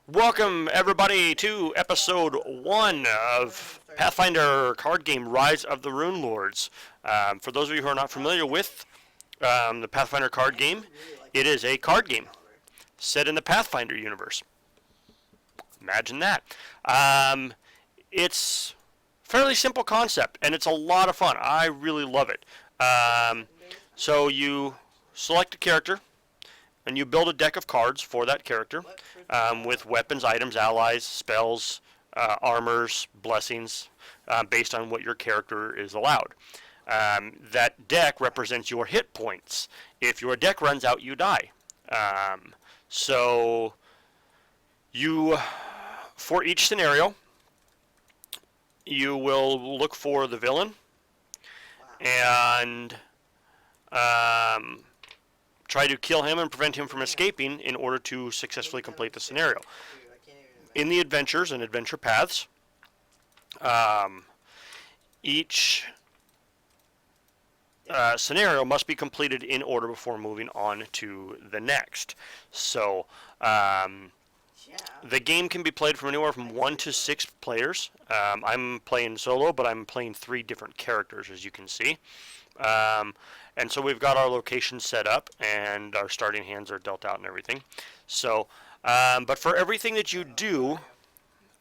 Welcome, everybody, to episode 1 of Pathfinder card game Rise of the Runelords. For those of you who are not familiar with the Pathfinder card game, it is a card game set in the Pathfinder universe. Imagine that. It's a fairly simple concept, and it's a lot of fun. I really love it. So you select a character, and you build a deck of cards for that character with weapons, items, allies, spells, armors, blessings, based on what your character is allowed. That deck represents your hit points. If your deck runs out, you die. So you, for each scenario, you will look for the villain and try to kill him and prevent him from escaping in order to successfully complete the scenario. In the adventures and adventure paths, each scenario must be completed in order before moving on to the next. So the game can be played from anywhere from 1 to 6 players. I'm playing solo, but I'm playing 3 different characters, as you can see. And so we've got our location set up, and our starting hands are dealt out and everything. So, but for everything that you do,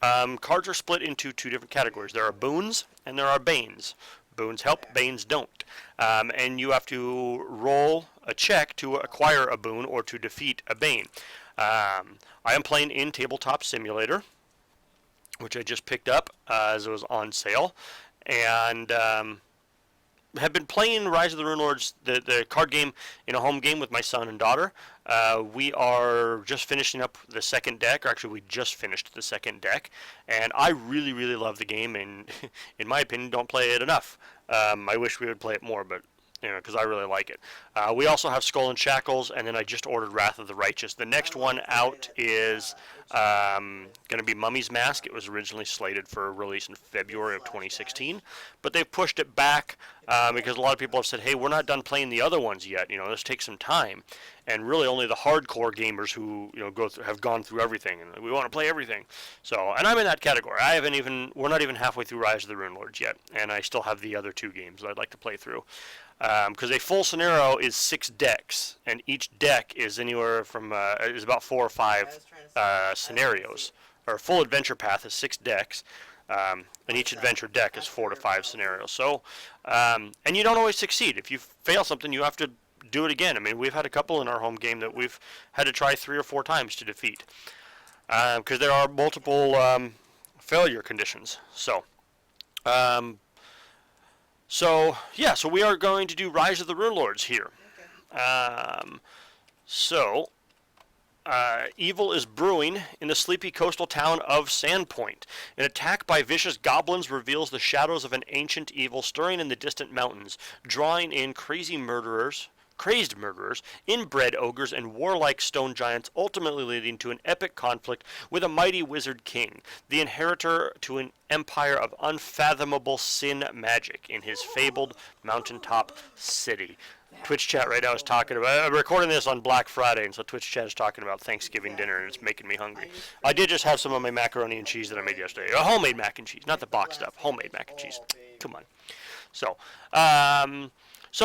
cards are split into 2 different categories. There are boons and there are banes. Boons help, banes don't. And you have to roll a check to acquire a boon or to defeat a bane. I am playing in Tabletop Simulator, which I just picked up as it was on sale. And have been playing Rise of the Runelords, the card game, in a home game with my son and daughter. We are just finishing up the second deck, or actually we just finished the second deck, and I really, really love the game, and in my opinion, don't play it enough. I wish we would play it more, but because I really like it. We also have Skull and Shackles, and then I just ordered Wrath of the Righteous. The next one out is going to be Mummy's Mask. It was originally slated for release in February of 2016, but they've pushed it back because a lot of people have said, hey, we're not done playing the other ones yet. This takes some time. And really only the hardcore gamers who have gone through everything, and we want to play everything. So, and I'm in that category. We're not even halfway through Rise of the Runelords yet, and I still have the other 2 games that I'd like to play through. Because a full scenario is 6 decks, and each deck is anywhere from is about 4 or 5 scenarios. Or a full adventure path is 6 decks, and each adventure deck is 4 to 5 scenarios. So, and you don't always succeed. If you fail something, you have to do it again. I mean, we've had a couple in our home game that we've had to try 3 or 4 times to defeat, because there are multiple failure conditions. So. So we are going to do Rise of the Runelords here. Evil is brewing in the sleepy coastal town of Sandpoint. An attack by vicious goblins reveals the shadows of an ancient evil stirring in the distant mountains, drawing in crazed murderers, inbred ogres, and warlike stone giants, ultimately leading to an epic conflict with a mighty wizard king, the inheritor to an empire of unfathomable sin magic in his fabled mountaintop city. Twitch chat right now is talking about, I'm recording this on Black Friday, and so Twitch chat is talking about Thanksgiving dinner, and it's making me hungry. I did just have some of my macaroni and cheese that I made yesterday. Homemade mac and cheese, not the box stuff. Homemade mac and cheese. Come on. So,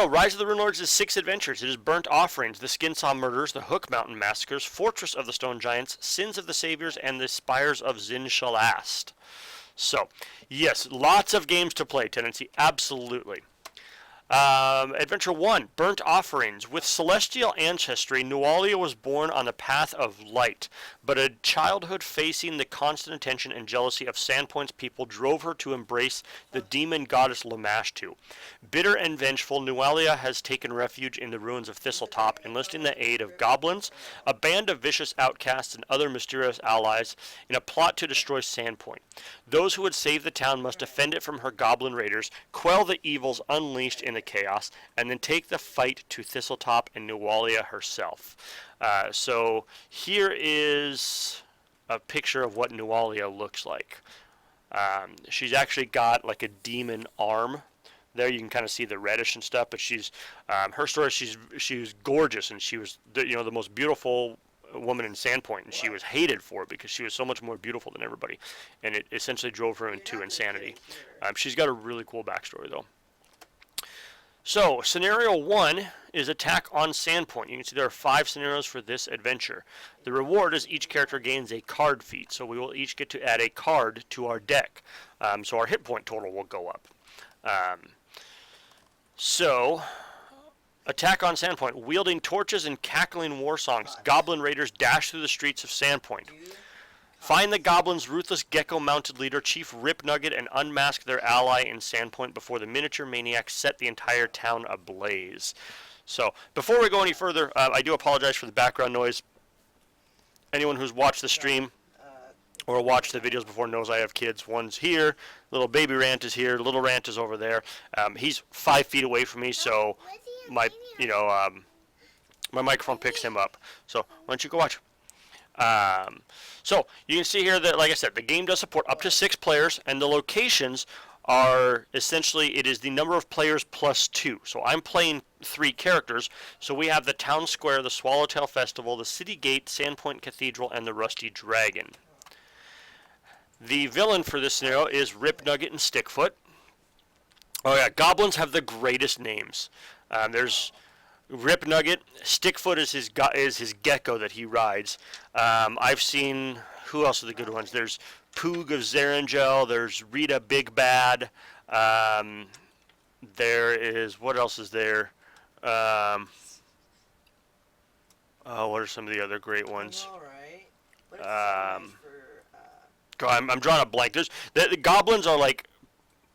Rise of the Runelords is 6 adventures. It is Burnt Offerings, the Skinsaw Murders, the Hook Mountain Massacres, Fortress of the Stone Giants, Sins of the Saviors, and the Spires of Zin-Shalast. So, yes, lots of games to play, Tendency, absolutely. Adventure 1, Burnt Offerings. With celestial ancestry, Nualia was born on the path of light, but a childhood facing the constant attention and jealousy of Sandpoint's people drove her to embrace the demon goddess Lamashtu. Bitter and vengeful, Nualia has taken refuge in the ruins of Thistletop, enlisting the aid of goblins, a band of vicious outcasts, and other mysterious allies in a plot to destroy Sandpoint. Those who would save the town must defend it from her goblin raiders, quell the evils unleashed in the chaos, and then take the fight to Thistletop and Nualia herself. So here is a picture of what Nualia looks like. She's actually got like a demon arm. There you can kind of see the reddish and stuff, but she's her story. She's gorgeous, and she was the most beautiful woman in Sandpoint, and she was hated for it because she was so much more beautiful than everybody, and it essentially drove her into insanity. She's got a really cool backstory, though. So, scenario 1 is attack on Sandpoint. You can see there are 5 scenarios for this adventure. The reward is each character gains a card feat, so we will each get to add a card to our deck. So our hit point total will go up. Attack on Sandpoint. Wielding torches and cackling war songs, Goblin Raiders dash through the streets of Sandpoint. Find the Goblin's ruthless gecko-mounted leader, Chief Rip Nugget, and unmask their ally in Sandpoint before the miniature maniacs set the entire town ablaze. So, before we go any further, I do apologize for the background noise. Anyone who's watched the stream or watched the videos before knows I have kids. One's here, little baby Rant is here, little Rant is over there. He's 5 feet away from me, so my microphone picks him up. So, why don't you go watch? So you can see here that, like I said, the game does support up to 6 players, and the locations are essentially, it is the number of players plus 2. So I'm playing 3 characters. So we have the Town Square, the Swallowtail Festival, the City Gate, Sandpoint Cathedral, and the Rusty Dragon. The villain for this scenario is Rip Nugget and Stickfoot. Oh yeah, goblins have the greatest names. There's Rip Nugget. Stickfoot is his gecko that he rides. I've seen, who else are the good ones? There's Poog of Zarangel. There's Rita Big Bad. There is, what else is there? What are some of the other great ones? I'm drawing a blank. The goblins are like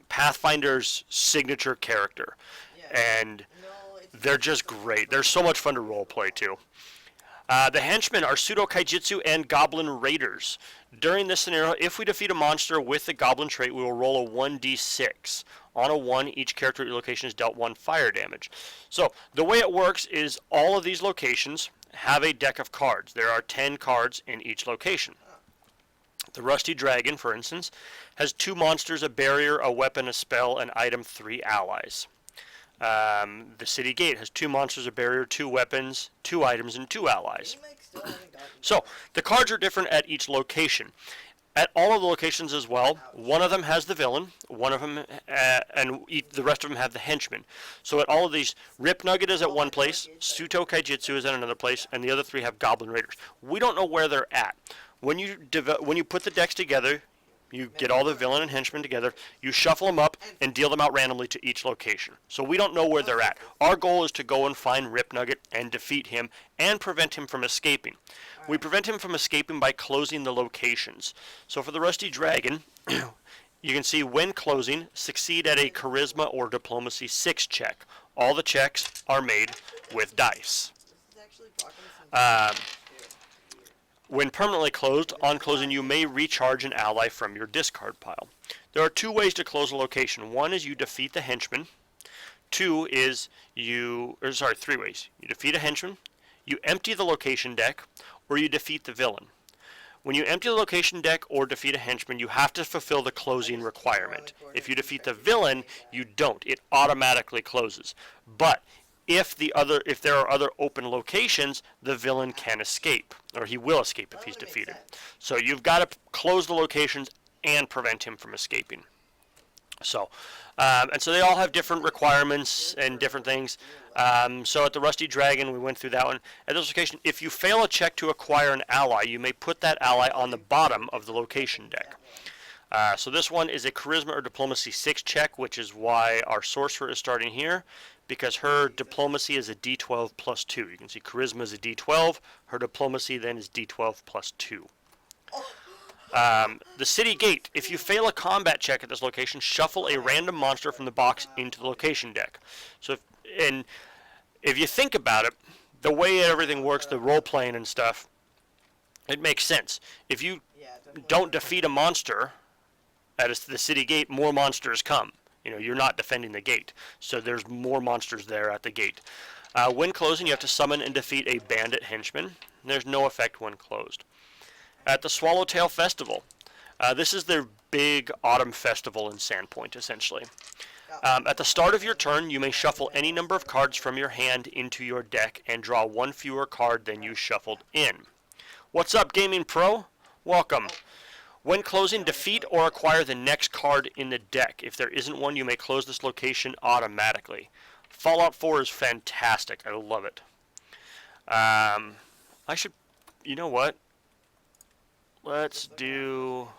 Pathfinder's signature character, and they're just great. They're so much fun to roleplay, too. The henchmen are Pseudo-Kaijitsu and Goblin Raiders. During this scenario, if we defeat a monster with the Goblin trait, we will roll a 1d6. On a 1, each character at your location is dealt 1 fire damage. So, the way it works is all of these locations have a deck of cards. There are 10 cards in each location. The Rusty Dragon, for instance, has 2 monsters, a barrier, a weapon, a spell, an item, 3 allies. The City Gate has 2 monsters, a barrier, 2 weapons, 2 items, and 2 allies. So, the cards are different at each location. At all of the locations as well, one of them has the villain, one of them, and the rest of them have the henchman. So at all of these, Rip Nugget is at one place, Pseudo-Kaijitsu is at another place, and the other 3 have Goblin Raiders. We don't know where they're at. When you put the decks together, you get all the villain and henchmen together, you shuffle them up, and deal them out randomly to each location. So we don't know where they're at. Our goal is to go and find Rip Nugget and defeat him and prevent him from escaping. We prevent him from escaping by closing the locations. So for the Rusty Dragon, you can see when closing, succeed at a Charisma or Diplomacy 6 check. All the checks are made with dice. When permanently closed, on closing you may recharge an ally from your discard pile. There are 2 ways to close a location. 1 is you defeat the henchman. 2 is 3 ways. You defeat a henchman, you empty the location deck, or you defeat the villain. When you empty the location deck or defeat a henchman, you have to fulfill the closing requirement. If you defeat the villain, you don't. It automatically closes. But if there are other open locations, the villain can escape, or he will escape if he's defeated. So you've got to close the locations and prevent him from escaping. So, and so they all have different requirements and different things. So at the Rusty Dragon, we went through that one. At this location, if you fail a check to acquire an ally, you may put that ally on the bottom of the location deck. So this one is a Charisma or Diplomacy 6 check, which is why our Sorcerer is starting here, because her Diplomacy is a D12 plus 2. You can see Charisma is a D12, her Diplomacy then is D12 plus 2. The City Gate. If you fail a combat check at this location, shuffle a random monster from the box into the location deck. So, if you think about it, the way everything works, the role-playing and stuff, it makes sense. If you don't defeat a monster at the City Gate, more monsters come. You're not defending the gate, so there's more monsters there at the gate. When closing, you have to summon and defeat a bandit henchman. There's no effect when closed. At the Swallowtail Festival, this is their big autumn festival in Sandpoint, essentially. At the start of your turn, you may shuffle any number of cards from your hand into your deck and draw 1 fewer card than you shuffled in. What's up, Gaming Pro? Welcome. When closing, defeat or acquire the next card in the deck. If there isn't one, you may close this location automatically. Fallout 4 is fantastic. I love it. I should... You know what? Let's do...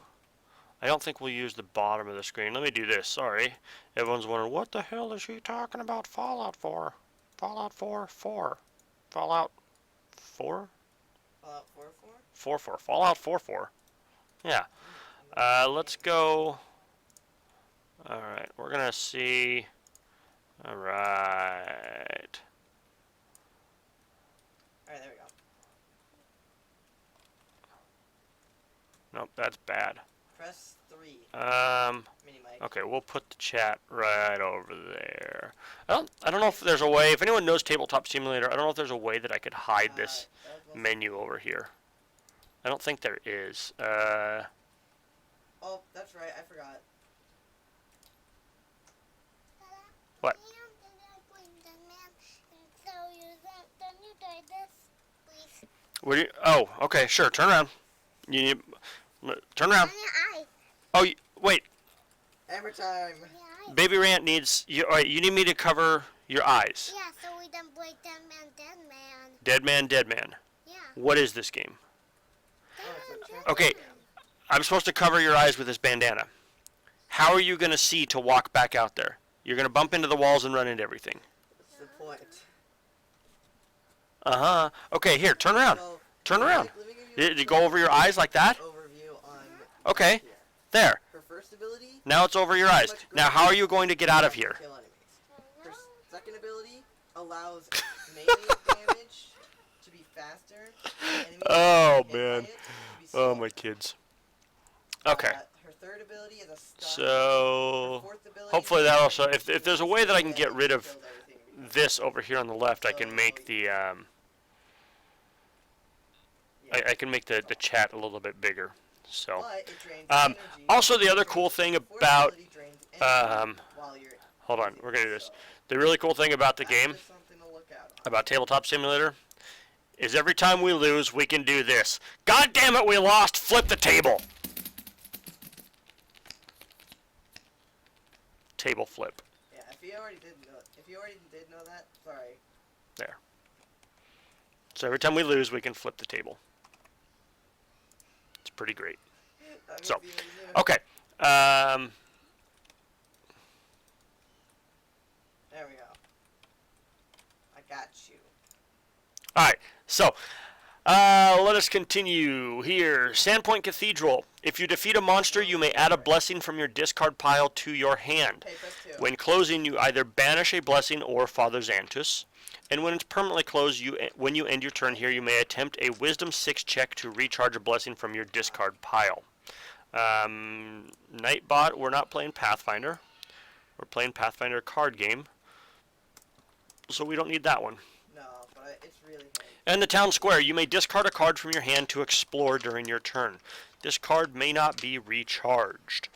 I don't think we'll use the bottom of the screen. Let me do this. Sorry. Everyone's wondering, what the hell is she talking about Fallout 4? Fallout 4? 4. Fallout 4? Fallout 4? 4 4. Fallout 4 4. Yeah. Let's go. Alright. We're going to see. Alright. Alright, there we go. Nope, that's bad. Press 3. Mini mic. Okay, we'll put the chat right over there. I don't know if there's a way, if anyone knows Tabletop Simulator, I don't know if there's a way that I could hide this menu over here. I don't think there is. Oh, that's right, I forgot. What? What do you, oh, okay, sure, turn around. You need, turn around. Oh, wait. Hammer time. Baby Rant needs, alright, you need me to cover your eyes. Yeah, so we don't break Dead Man, Dead Man. Dead Man, Dead Man. Yeah. What is this game? Oh, Okay, I'm supposed to cover your eyes with this bandana. How are you going to see to walk back out there? You're going to bump into the walls and run into everything. what's the point? Uh-huh. Okay, here, turn around. Turn around. Did you go over your eyes like that? Overview on Okay, here. there. Her first ability. Now it's over your eyes. Now how are you going to get out of here? Kill enemies. Her second ability allows melee damage to be faster. Enemies Oh, hit by man. it to be Oh, slower. my kids. Okay. Her third ability is a stun. So, Her fourth ability hopefully is that a also, if there's a way that I can get rid of kills everything we got. this over here on the left, I can make the, I can make the chat a little bit bigger. So, But it drains um, energy. also the other cool thing Fourth about, ability drains energy um, while you're hold on, using we're going to do it, this. so The really cool thing about the that's game, just something to look out on. about Tabletop Simulator, is every time we lose, we can do this. God damn it, we lost! Flip the table! Table flip. Yeah, if you already did know that, sorry. There. So every time we lose, we can flip the table. It's pretty great. That So, means you already knew. Okay. There we go. I got you. Alright, so let us continue here. Sandpoint Cathedral. If you defeat a monster, you may add a blessing from your discard pile to your hand. Hey, press 2. When closing, you either banish a blessing or Father Xantus. And when it's permanently closed, when you end your turn here, you may attempt a Wisdom 6 check to recharge a blessing from your discard pile. Nightbot, we're not playing Pathfinder. We're playing Pathfinder card game. So we don't need that one. No, but it's really good. And the town square, you may discard a card from your hand to explore during your turn. This card may not be recharged.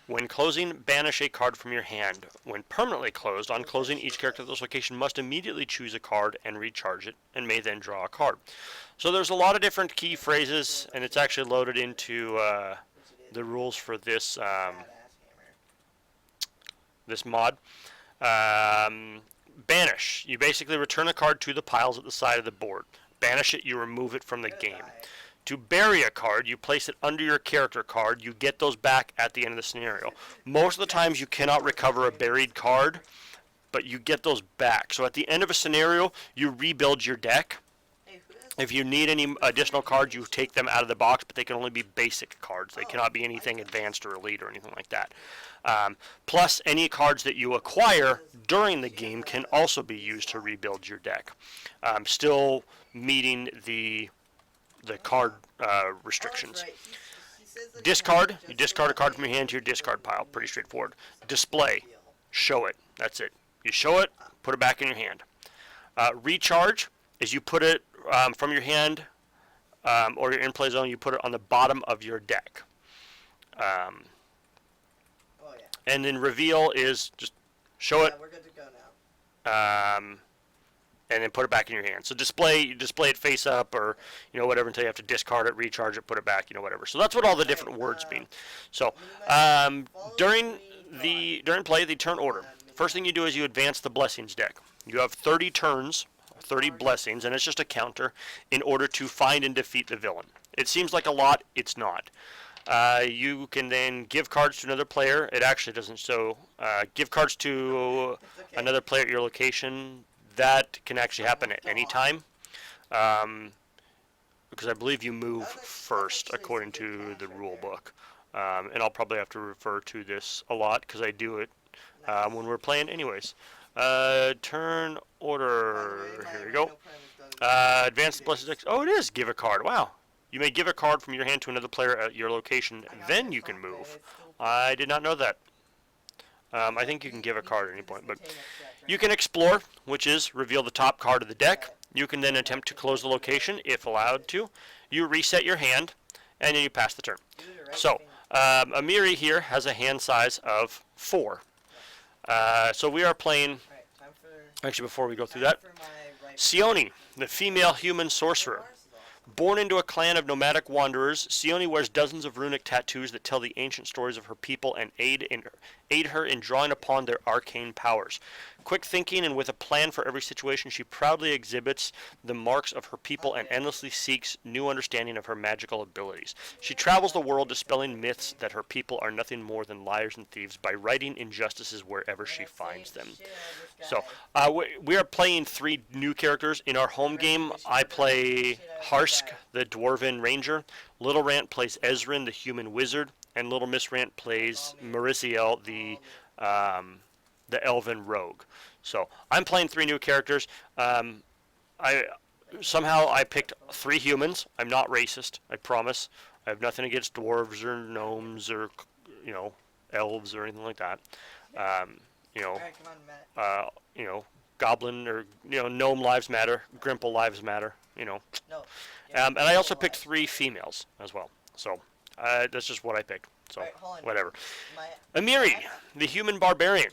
When closing, banish a card from your hand. When permanently closed, on closing, each character at this location must immediately choose a card and recharge it, and may then draw a card. So there's a lot of different key phrases, and it's actually loaded into the rules for this Badass hammer. this mod. Banish. You basically return a card to the piles at the side of the board. Banish it, you remove it from the game. To bury a card, you place it under your character card. You get those back at the end of the scenario. Most of the times you cannot recover a buried card, but you get those back. So at the end of a scenario, you rebuild your deck. Hey, who has If you need any additional cards, you take them out of the box, but they can only be basic cards. They cannot be anything advanced or elite or anything like that. Plus, any cards that you acquire during the game can also be used to rebuild your deck. Still meeting the card restrictions. Oh, that's right. He says that Discard. he You has discard a just card from your hand to your discard pile. Pretty straightforward. Display. Show it. That's it. You show it, put it back in your hand. Recharge is you put it from your hand or your in-play zone, you put it on the bottom of your deck. Oh, yeah. And then reveal is just show Yeah, it. we're good to go now. and then put it back in your hand. So display it face up, or whatever, until you have to discard it, recharge it, put it back, whatever. So that's what all the different words mean. So during play, the turn order. First thing you do is you advance the blessings deck. You have 30 turns, 30 blessings, and it's just a counter in order to find and defeat the villain. It seems like a lot, it's not. You can then give cards to another player. It actually doesn't show. Give cards to another player at your location. That can actually happen at any time. Because I believe you move first according to the rule book. And I'll probably have to refer to this a lot because I do it when we're playing anyways. Turn order. Here we go. Advance the blessed deck. Oh, it is give a card. Wow. You may give a card from your hand to another player at your location, then you can move. I did not know that. I think you can give a card at any point, but you can explore, which is reveal the top card of the deck. You can then attempt to close the location, if allowed to. You reset your hand, and then you pass the turn. So, Amiri here has a hand size of 4. So we are playing, actually before we go through that, Sione, the female human sorcerer. Born into a clan of nomadic wanderers, Sione wears dozens of runic tattoos that tell the ancient stories of her people and aid her in drawing upon their arcane powers. Quick thinking and with a plan for every situation, she proudly exhibits the marks of her people and endlessly seeks new understanding of her magical abilities. She travels the world dispelling myths that her people are nothing more than liars and thieves by righting injustices wherever she finds them. So, we are playing 3 new characters. In our home game, I play Harsk, the Dwarven Ranger. Little Rant plays Ezrin, the Human Wizard. And Little Miss Rant plays Mariciel, the Elven Rogue. So, I'm playing 3 new characters. Somehow I picked 3 humans. I'm not racist, I promise. I have nothing against dwarves or gnomes or, elves or anything like that. Goblin or, gnome lives matter, Grimple lives matter, No. And I also picked 3 females as well. So, that's just what I picked. So, whatever. Amiri, the human barbarian.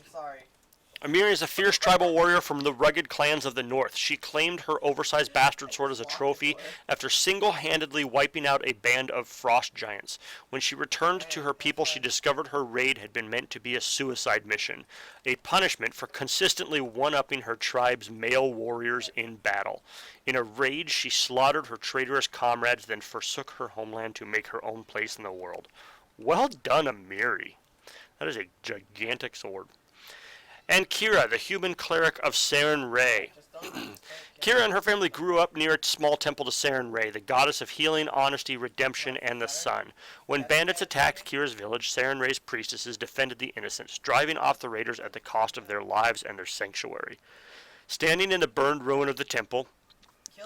Amiri is a fierce tribal warrior from the rugged clans of the north. She claimed her oversized bastard sword as a trophy after single-handedly wiping out a band of frost giants. When she returned to her people, she discovered her raid had been meant to be a suicide mission, a punishment for consistently one-upping her tribe's male warriors in battle. In a rage, she slaughtered her traitorous comrades, then forsook her homeland to make her own place in the world. Well done, Amiri. That is a gigantic sword. And Kira, the human cleric of Saren Ray. Kira and her family grew up near a small temple to Saren Ray, the goddess of healing, honesty, redemption, and the sun. When bandits attacked Kira's village, Saren Ray's priestesses defended the innocents, driving off the raiders at the cost of their lives and their sanctuary. Standing in the burned ruin of the temple,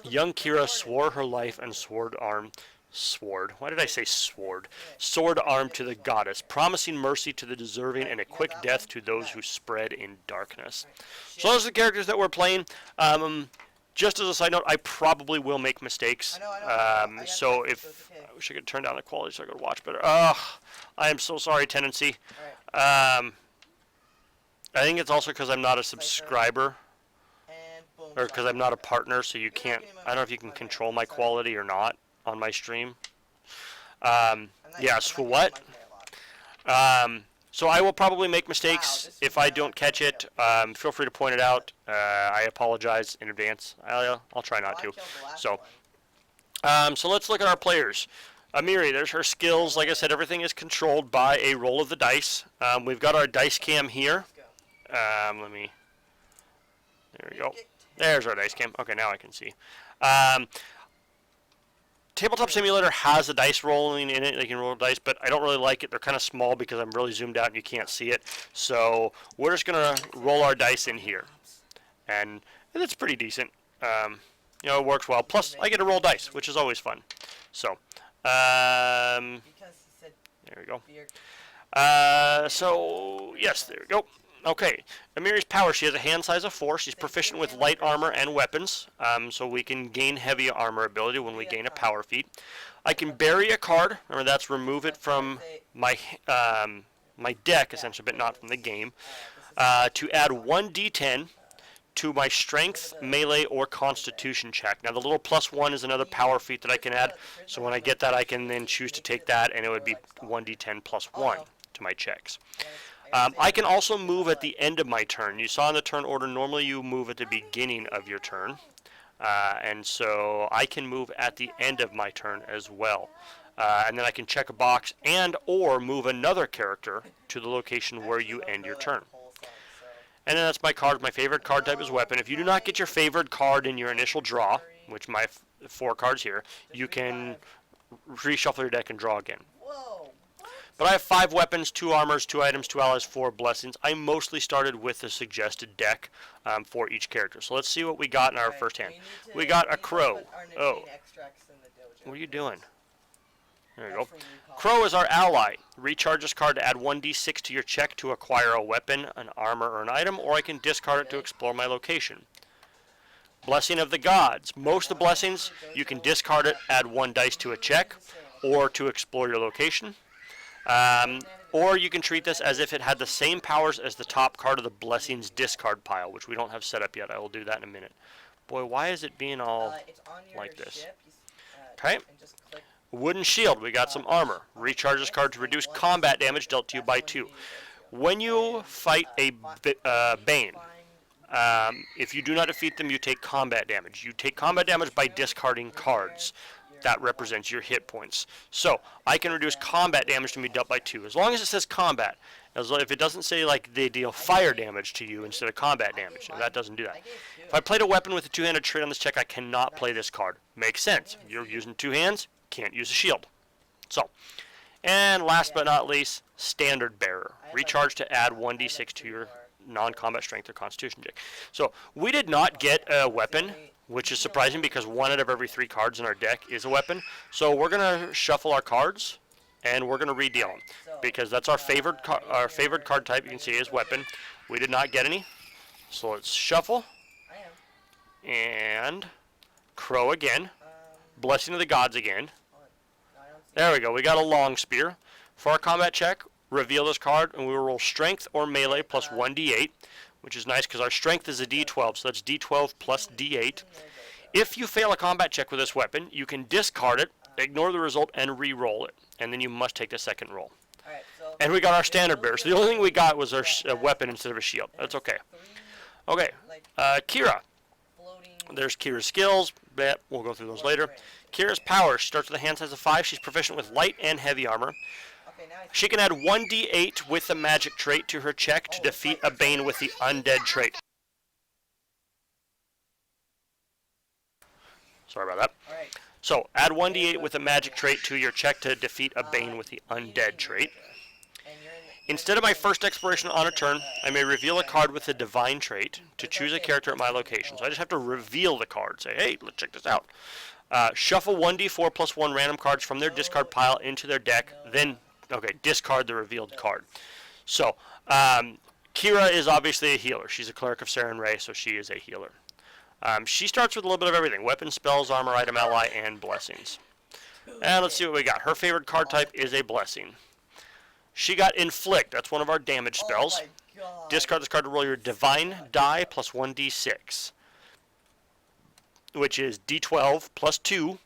young Kira swore her life and sword arm to the goddess, promising mercy to the deserving and a quick death to those who spread in darkness. So those are the characters that we're playing. Just as a side note, I probably will make mistakes. So if I wish I could turn down the quality so I could watch better. I am so sorry, Tendency. I think it's also because I'm not a subscriber. Or because I'm not a partner, so you can't. I don't know if you can control my quality or not on my stream. Yes, for what? So I will probably make mistakes if I don't catch it. Feel free to point it out. I apologize in advance. I'll try not to. So let's look at our players. Amiri, there's her skills. Like I said, everything is controlled by a roll of the dice. We've got our dice cam here. There we go. There's our dice cam. Okay, now I can see. Tabletop Simulator has a dice rolling in it. They can roll dice, but I don't really like it. They're kind of small because I'm really zoomed out and you can't see it. So we're just going to roll our dice in here. And it's pretty decent. It works well. Plus, I get to roll dice, which is always fun. So, there we go. Yes, there we go. Okay, Amiri's power, she has a hand size of 4. She's proficient with light armor and weapons, so we can gain heavy armor ability when we gain a power feat. I can bury a card, remember that's remove it from my deck, essentially, but not from the game, to add 1d10 to my strength, melee, or constitution check. Now the little +1 is another power feat that I can add. So when I get that, I can then choose to take that, and it would be 1d10 plus 1 to my checks. I can also move at the end of my turn. You saw in the turn order, normally you move at the beginning of your turn. And so I can move at the end of my turn as well. And then I can check a box and or move another character to the location where you end your turn. And then that's my card. My favorite card type is weapon. If you do not get your favorite card in your initial draw, which my 4 cards here, you can reshuffle your deck and draw again. But I have 5 weapons, 2 armors, 2 items, 2 allies, 4 blessings. I mostly started with the suggested deck for each character. So let's see what we got in our first hand. We got a crow. Oh, what are you doing? There you go. Crow is our ally. Recharge this card to add 1d6 to your check to acquire a weapon, an armor, or an item, or I can discard it to explore my location. Blessing of the Gods. Most of the blessings, you can discard it, add 1 dice to a check, or to explore your location. Or you can treat this as if it had the same powers as the top card of the Blessings discard pile, which we don't have set up yet. I will do that in a minute. Boy, why is it being all like this? Okay. Wooden Shield. We got some armor. Recharge this card to reduce combat damage dealt to you by 2. When you fight a Bane, if you do not defeat them, you take combat damage. You take combat damage by discarding cards. That represents your hit points. So I can reduce combat damage to be dealt by 2, as long as it says combat. If it doesn't say like they deal fire damage to you instead of combat damage, that doesn't do that. If I played a weapon with a 2-handed trait on this check, I cannot play this card. Makes sense. You're using 2 hands, can't use a shield. So, and last but not least, Standard Bearer. Recharge to add 1d6 to your non-combat strength or constitution check. So we did not get a weapon, which is surprising because 1 out of every 3 cards in our deck is a weapon. So we're going to shuffle our cards, and we're going to redeal them, because that's our favorite card type. You can see is weapon. We did not get any. So let's shuffle. And Crow again. Blessing of the Gods again. There we go. We got a long spear. For our combat check, reveal this card, and we will roll strength or melee plus 1d8. Which is nice because our strength is a d12, so that's d12 plus d8. If you fail a combat check with this weapon, you can discard it, ignore the result, and re-roll it. And then you must take the second roll. And we got our Standard Bearer. So the only thing we got was our weapon instead of a shield. That's okay. Okay, Kira. There's Kira's skills. We'll go through those later. Kira's power. She starts with a hand size of 5. She's proficient with light and heavy armor. She can add 1d8 with the magic trait to her check to defeat a Bane with the undead trait. Sorry about that. So, add 1d8 with the magic trait to your check to defeat a Bane with the undead trait. Instead of my first exploration on a turn, I may reveal a card with the divine trait to choose a character at my location. So I just have to reveal the card. Say, hey, let's check this out. Shuffle 1d4 plus 1 random cards from their discard pile into their deck, then discard the revealed card. So, Kira is obviously a healer. She's a cleric of Saren Ray, so she is a healer. She starts with a little bit of everything. Weapons, spells, armor, item, ally, and blessings. And let's see what we got. Her favorite card type is a blessing. She got Inflict. That's one of our damage spells. Discard this card to roll your divine die plus 1d6. Which is d12 plus 2.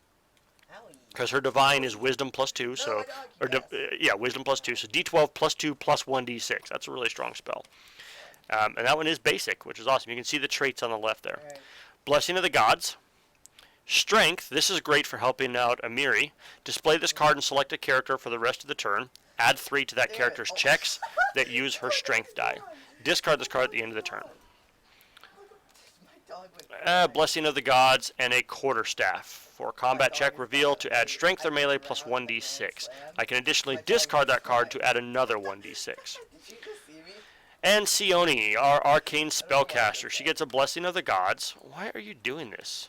Because her divine is wisdom plus 2, so wisdom plus 2. So d12 plus 2 plus 1d6. That's a really strong spell. And that one is basic, which is awesome. You can see the traits on the left there. Right. Blessing of the Gods. Strength. This is great for helping out Amiri. Display this card and select a character for the rest of the turn. Add 3 to that character's checks that use her strength die. Discard this card at the end of the turn. Blessing of the Gods and a quarterstaff. For combat check, reveal to add strength or melee plus 1d6. I can additionally discard that card to add another 1d6. And Sione, our arcane spellcaster. She gets a Blessing of the Gods. Why are you doing this?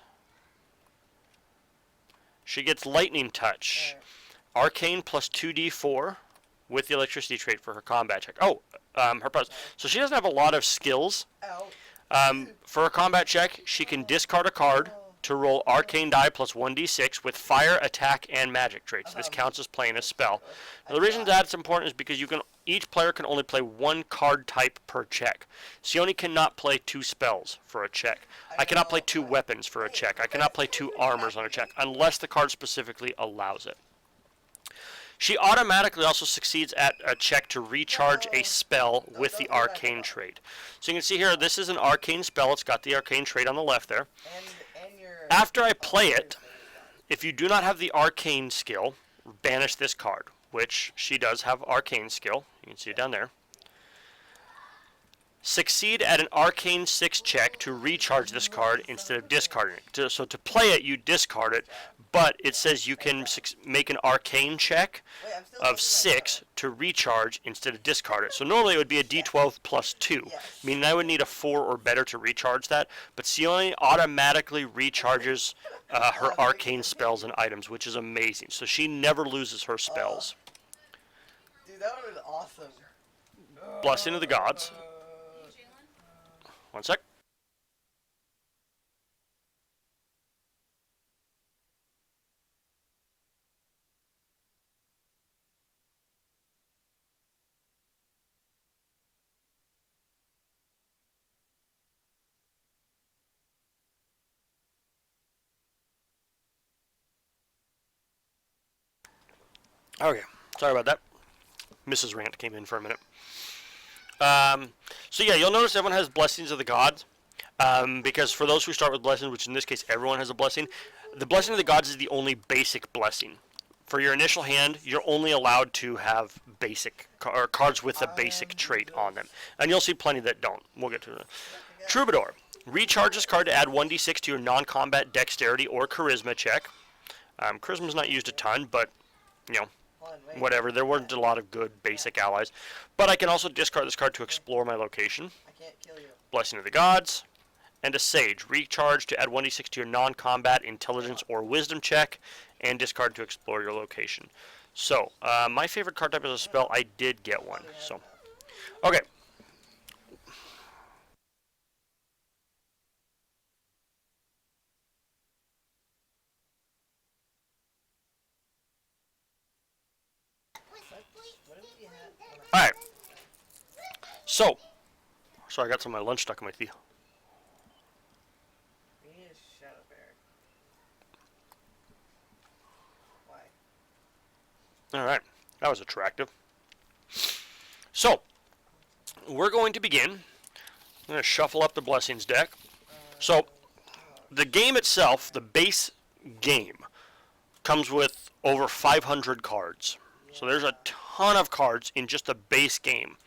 She gets Lightning Touch. Arcane plus 2d4 with the electricity trait for her combat check. Her plus. So she doesn't have a lot of skills. For a combat check, she can discard a card to roll arcane die plus 1d6 with fire, attack, and magic traits. This counts as playing a spell. Now, the reason that's important is because you can each player can only play one card type per check. Sione cannot play 2 spells for a check. I cannot play 2 weapons for a check. I cannot play 2 armors on a check, unless the card specifically allows it. She automatically also succeeds at a check to recharge a spell with the arcane trait. So you can see here, this is an arcane spell. It's got the arcane trait on the left there. After I play it, if you do not have the arcane skill, banish this card, which she does have arcane skill. You can see it down there. Succeed at an arcane 6 check to recharge this card instead of discarding it. So to play it, you discard it, but it says you can make an arcane check of 6 to recharge instead of discard it. So normally it would be a d12 plus 2, meaning I would need a 4 or better to recharge that, but Sione automatically recharges her arcane spells and items, which is amazing. So she never loses her spells. Dude, that would have been awesome. Blessing of the Gods. One sec. Okay, sorry about that. Mrs. Rant came in for a minute. So yeah, you'll notice everyone has Blessings of the Gods, because for those who start with Blessings, which in this case everyone has a blessing, the Blessing of the Gods is the only basic blessing. For your initial hand, you're only allowed to have basic cards with a basic trait on them, and you'll see plenty that don't. We'll get to it. Troubadour. Recharge this card to add 1d6 to your non-combat dexterity or charisma check. Charisma's not used a ton, but you know, whatever. There weren't a lot of good basic allies. But I can also discard this card to explore my location. I can't kill you. Blessing of the Gods. And a Sage. Recharge to add 1d6 to your non-combat intelligence or wisdom check. And discard to explore your location. So, my favorite card type as a spell, I did get one. So, okay. Alright. So, sorry, I got some of my lunch stuck in my teeth. We need a shadow bear. Why? Alright, that was attractive. So, we're going to begin. I'm going to shuffle up the Blessings deck. So, the game itself, the base game, comes with over 500 cards. So there's a ton of cards in just the base game.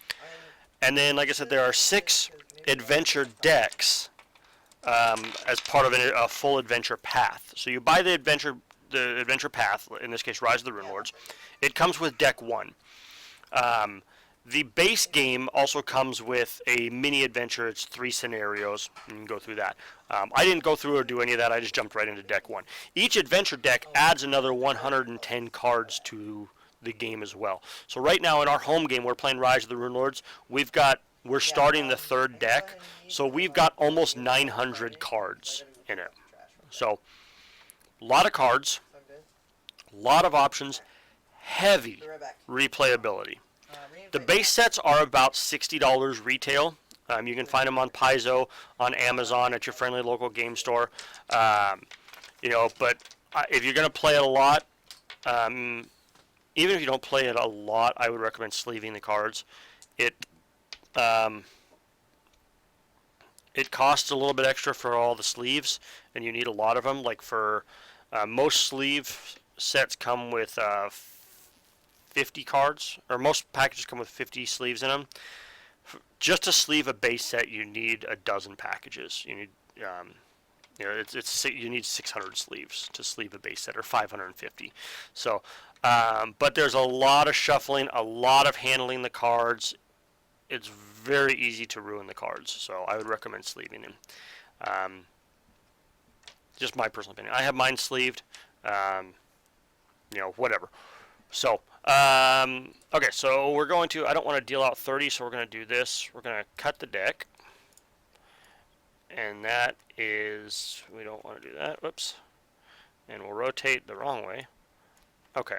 And then, like I said, there are 6 adventure decks as part of a full adventure path. So you buy the adventure path, in this case Rise of the Runelords. It comes with deck 1. The base game also comes with a mini adventure. It's 3 scenarios. You can go through that. I didn't go through or do any of that. I just jumped right into deck 1. Each adventure deck adds another 110 cards to the game as well. So right now in our home game, we're playing Rise of the Runelords. We're starting the 3rd deck, so we've got almost 900 cards in it. So a lot of cards, a lot of options, heavy replayability. The base sets are about $60 retail. You can find them on Paizo, on Amazon, at your friendly local game store. You know, but if you're going to play it a lot, even if you don't play it a lot, I would recommend sleeving the cards. It costs a little bit extra for all the sleeves, and you need a lot of them. Like for most sleeve sets come with 50 cards, or most packages come with 50 sleeves in them. Just to sleeve a base set, you need a dozen packages. You need you know, you need 600 sleeves to sleeve a base set, or 550. So, but there's a lot of shuffling, a lot of handling the cards. It's very easy to ruin the cards, so I would recommend sleeving them. Just my personal opinion. I have mine sleeved. You know, whatever. So, okay, so we're going to, I don't want to deal out 30, so we're going to do this. We're going to cut the deck. And that is, we don't want to do that, whoops. And we'll rotate the wrong way. Okay.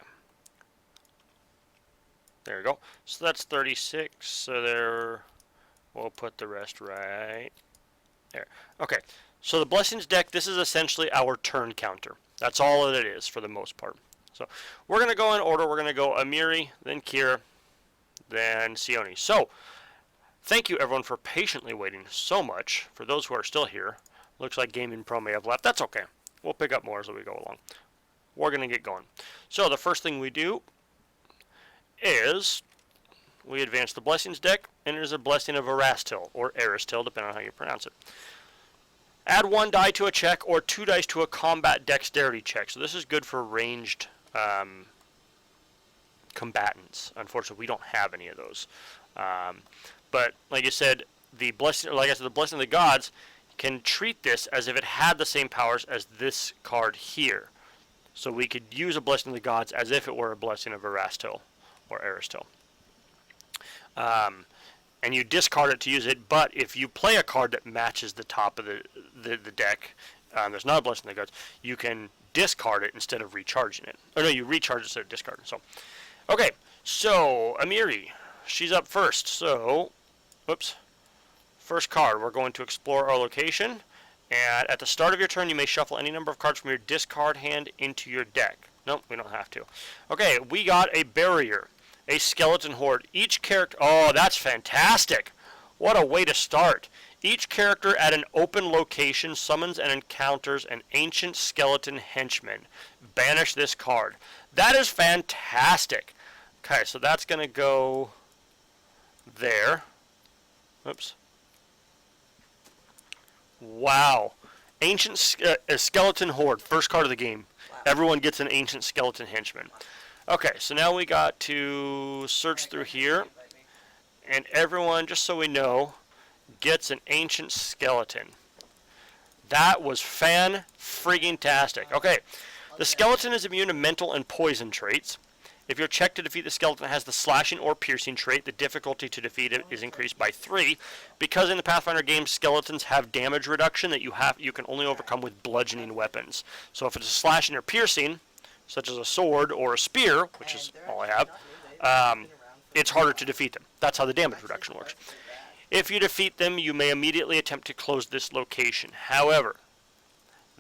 There we go. So that's 36. So there, we'll put the rest right there. Okay. So the Blessings deck, this is essentially our turn counter. That's all that it is for the most part. So we're going to go in order. We're going to go Amiri, then Kira, then Sione. So thank you everyone for patiently waiting so much. For those who are still here, looks like Gaming Pro may have left. That's okay. We'll pick up more as we go along. We're going to get going. So the first thing we do is we advance the Blessings deck, and it is a Blessing of Erastil, or Aristil, depending on how you pronounce it. Add 1 die to a check, or 2 dice to a combat dexterity check. So this is good for ranged combatants. Unfortunately, we don't have any of those. But like I said, the Blessing of the Gods can treat this as if it had the same powers as this card here. So we could use a Blessing of the Gods as if it were a Blessing of Erastil or Aristil. And you discard it to use it, but if you play a card that matches the top of the deck, there's not a Blessing of the Gods, you can discard it instead of recharging it. Or no, you recharge it instead of discarding. So, okay, so Amiri, she's up first. So, whoops. First card, we're going to explore our location. And at the start of your turn, you may shuffle any number of cards from your discard hand into your deck. Nope, we don't have to. Okay, we got a barrier, a skeleton horde. Each character, oh, that's fantastic. What a way to start. Each character at an open location summons and encounters an ancient skeleton henchman. Banish this card. That is fantastic. Okay, so that's going to go there. Oops. Wow. Ancient skeleton horde. First card of the game. Wow. Everyone gets an ancient skeleton henchman. Okay, so now we got to search through here. And everyone, just so we know, gets an ancient skeleton. That was fan-frigging-tastic. Okay, the skeleton is immune to mental and poison traits. If your check to defeat the skeleton has the slashing or piercing trait, the difficulty to defeat it is increased by 3. Because in the Pathfinder game, skeletons have damage reduction that you can only overcome with bludgeoning weapons. So if it's a slashing or piercing, such as a sword or a spear, which is all I have, it's harder to defeat them. That's how the damage reduction works. If you defeat them, you may immediately attempt to close this location. However,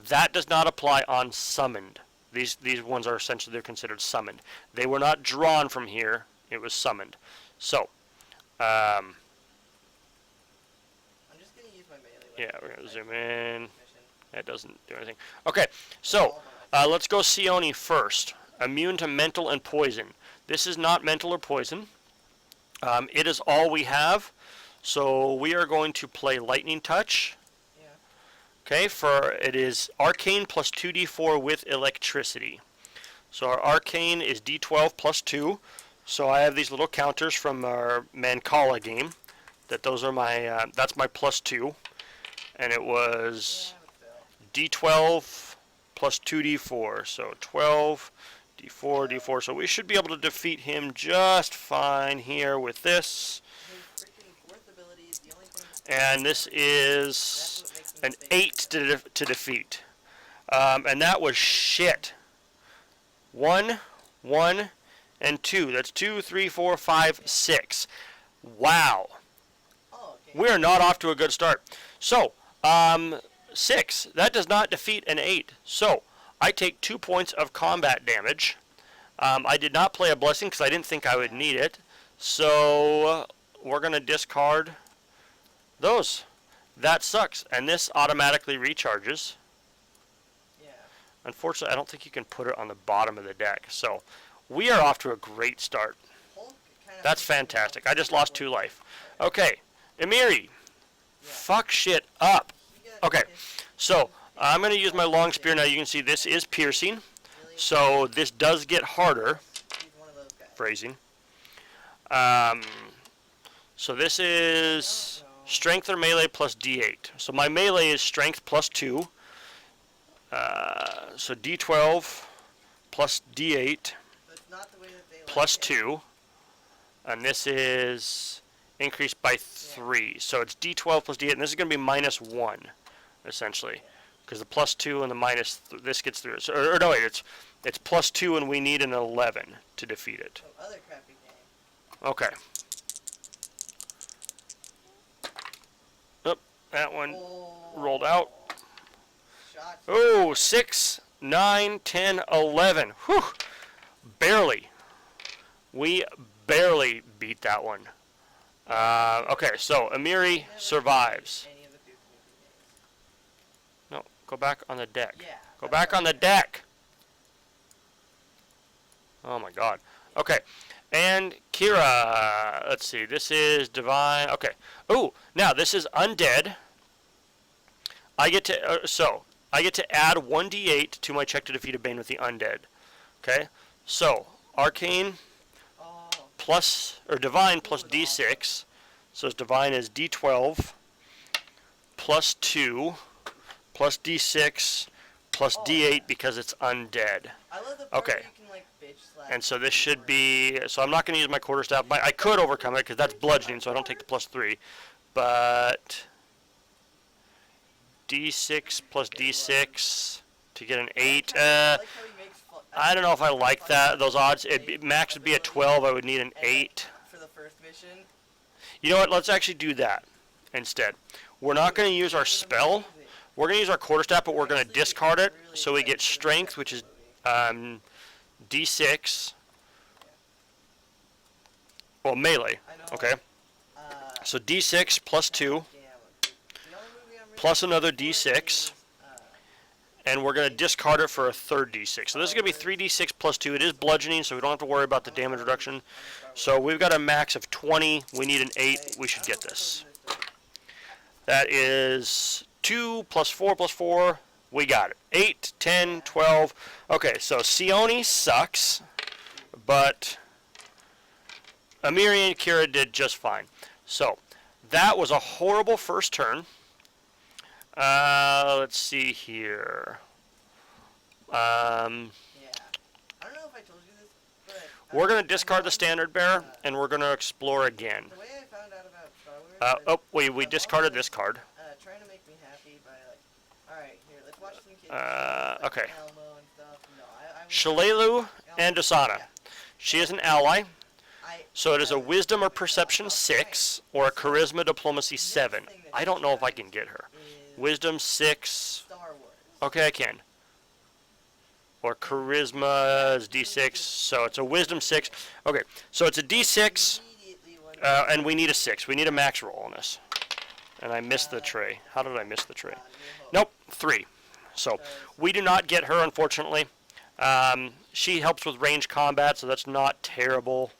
that does not apply on summoned. These ones are essentially, they're considered summoned. They were not drawn from here. It was summoned. So, I'm just going to use my melee yeah, we're going to zoom in. That doesn't do anything. Okay, so let's go Sione first. Immune to mental and poison. This is not mental or poison. It is all we have. So we are going to play Lightning Touch. Okay, it is Arcane plus 2d4 with Electricity. So our Arcane is d12 plus 2. So I have these little counters from our Mancala game. Those are my, that's my plus 2. And it was d12 plus 2d4. So 12, d4, d4. So we should be able to defeat him just fine here with this. And this is an 8 to defeat. And that was shit. 1, 1, and 2. That's 2, 3, 4, 5, 6. Wow. We're not off to a good start. So, 6. That does not defeat an 8. So, I take 2 points of combat damage. I did not play a blessing because I didn't think I would need it. So, we're going to discard those. That sucks. And this automatically recharges. Yeah. Unfortunately, I don't think you can put it on the bottom of the deck. So, we are off to a great start. That's fantastic. I just lost 2 life. Okay, Amiri. Fuck shit up. Okay, so I'm going to use my long spear. Now you can see this is piercing. So this does get harder. Phrasing. So this is strength or melee plus d8. So my melee is strength plus 2. So d12 plus d8 plus 2. And this is increased by 3. So it's d12 plus d8. And this is going to be minus 1, essentially. Because the plus 2 and the minus, this gets through it. So, or no, wait, it's plus 2 and we need an 11 to defeat it. Other crappy game. Okay. Oh, that one rolled out. Shots. Oh, 6, 9, 10, 11. Whew. Barely. We barely beat that one. Okay, so Amiri survives. Any of the 2 games. No, go back on the deck. Yeah. Go back on the deck. Oh my god. Okay. And Kira, let's see. This is divine. Okay. Oh, now this is undead. I get to I get to add 1d8 to my check to defeat a bane with the undead. Okay. So arcane Oh. plus or divine plus d6. So divine is d12 plus 2 plus d6 plus d8 because it's undead. I love the part Okay. where you can like bitch slap. And so this should be, so I'm not going to use my quarterstaff. I could overcome it because that's bludgeoning, so I don't take the plus 3. But d6 plus d6 to get an 8. I like how he makes I don't know if I like that. Those odds, max would be a 12. I would need an 8. for the first mission. You know what? Let's actually do that instead. We're not going to use our spell. We're going to use our quarterstaff, but we're going to discard it. So we get strength, which is d6. Well, melee. Okay. So d6 plus 2 plus another d6. And we're going to discard it for a third d6. So this is going to be 3d6 plus 2. It is bludgeoning, so we don't have to worry about the damage reduction. So we've got a max of 20. We need an 8. We should get this. That is 2 plus 4 plus 4. We got it. 8, 10, 12. Okay, so Sione sucks, but Amiri and Kira did just fine. So that was a horrible first turn. Let's see here. Yeah. I don't know if I told you this, but We're going to discard the standard bearer, and we're going to explore again. the way I found out about Star Wars. We discarded this card. Trying to make me happy by like, all right, here, let's watch some kids. Okay. Elmo and stuff. No, I Shalelu and Asana. Yeah. She is an ally, I, so it is a wisdom or perception 6 or a charisma diplomacy 7. I don't know if I can get her. is Wisdom 6. Star Wars. Okay, I can. Or charisma is d6, so it's a wisdom 6. Okay, so it's a d6, Immediately when and we need a 6. We need a max roll on this. And I missed the tray. How did I miss the tray? Nope, 3. So we do not get her, unfortunately. She helps with range combat, so that's not terrible.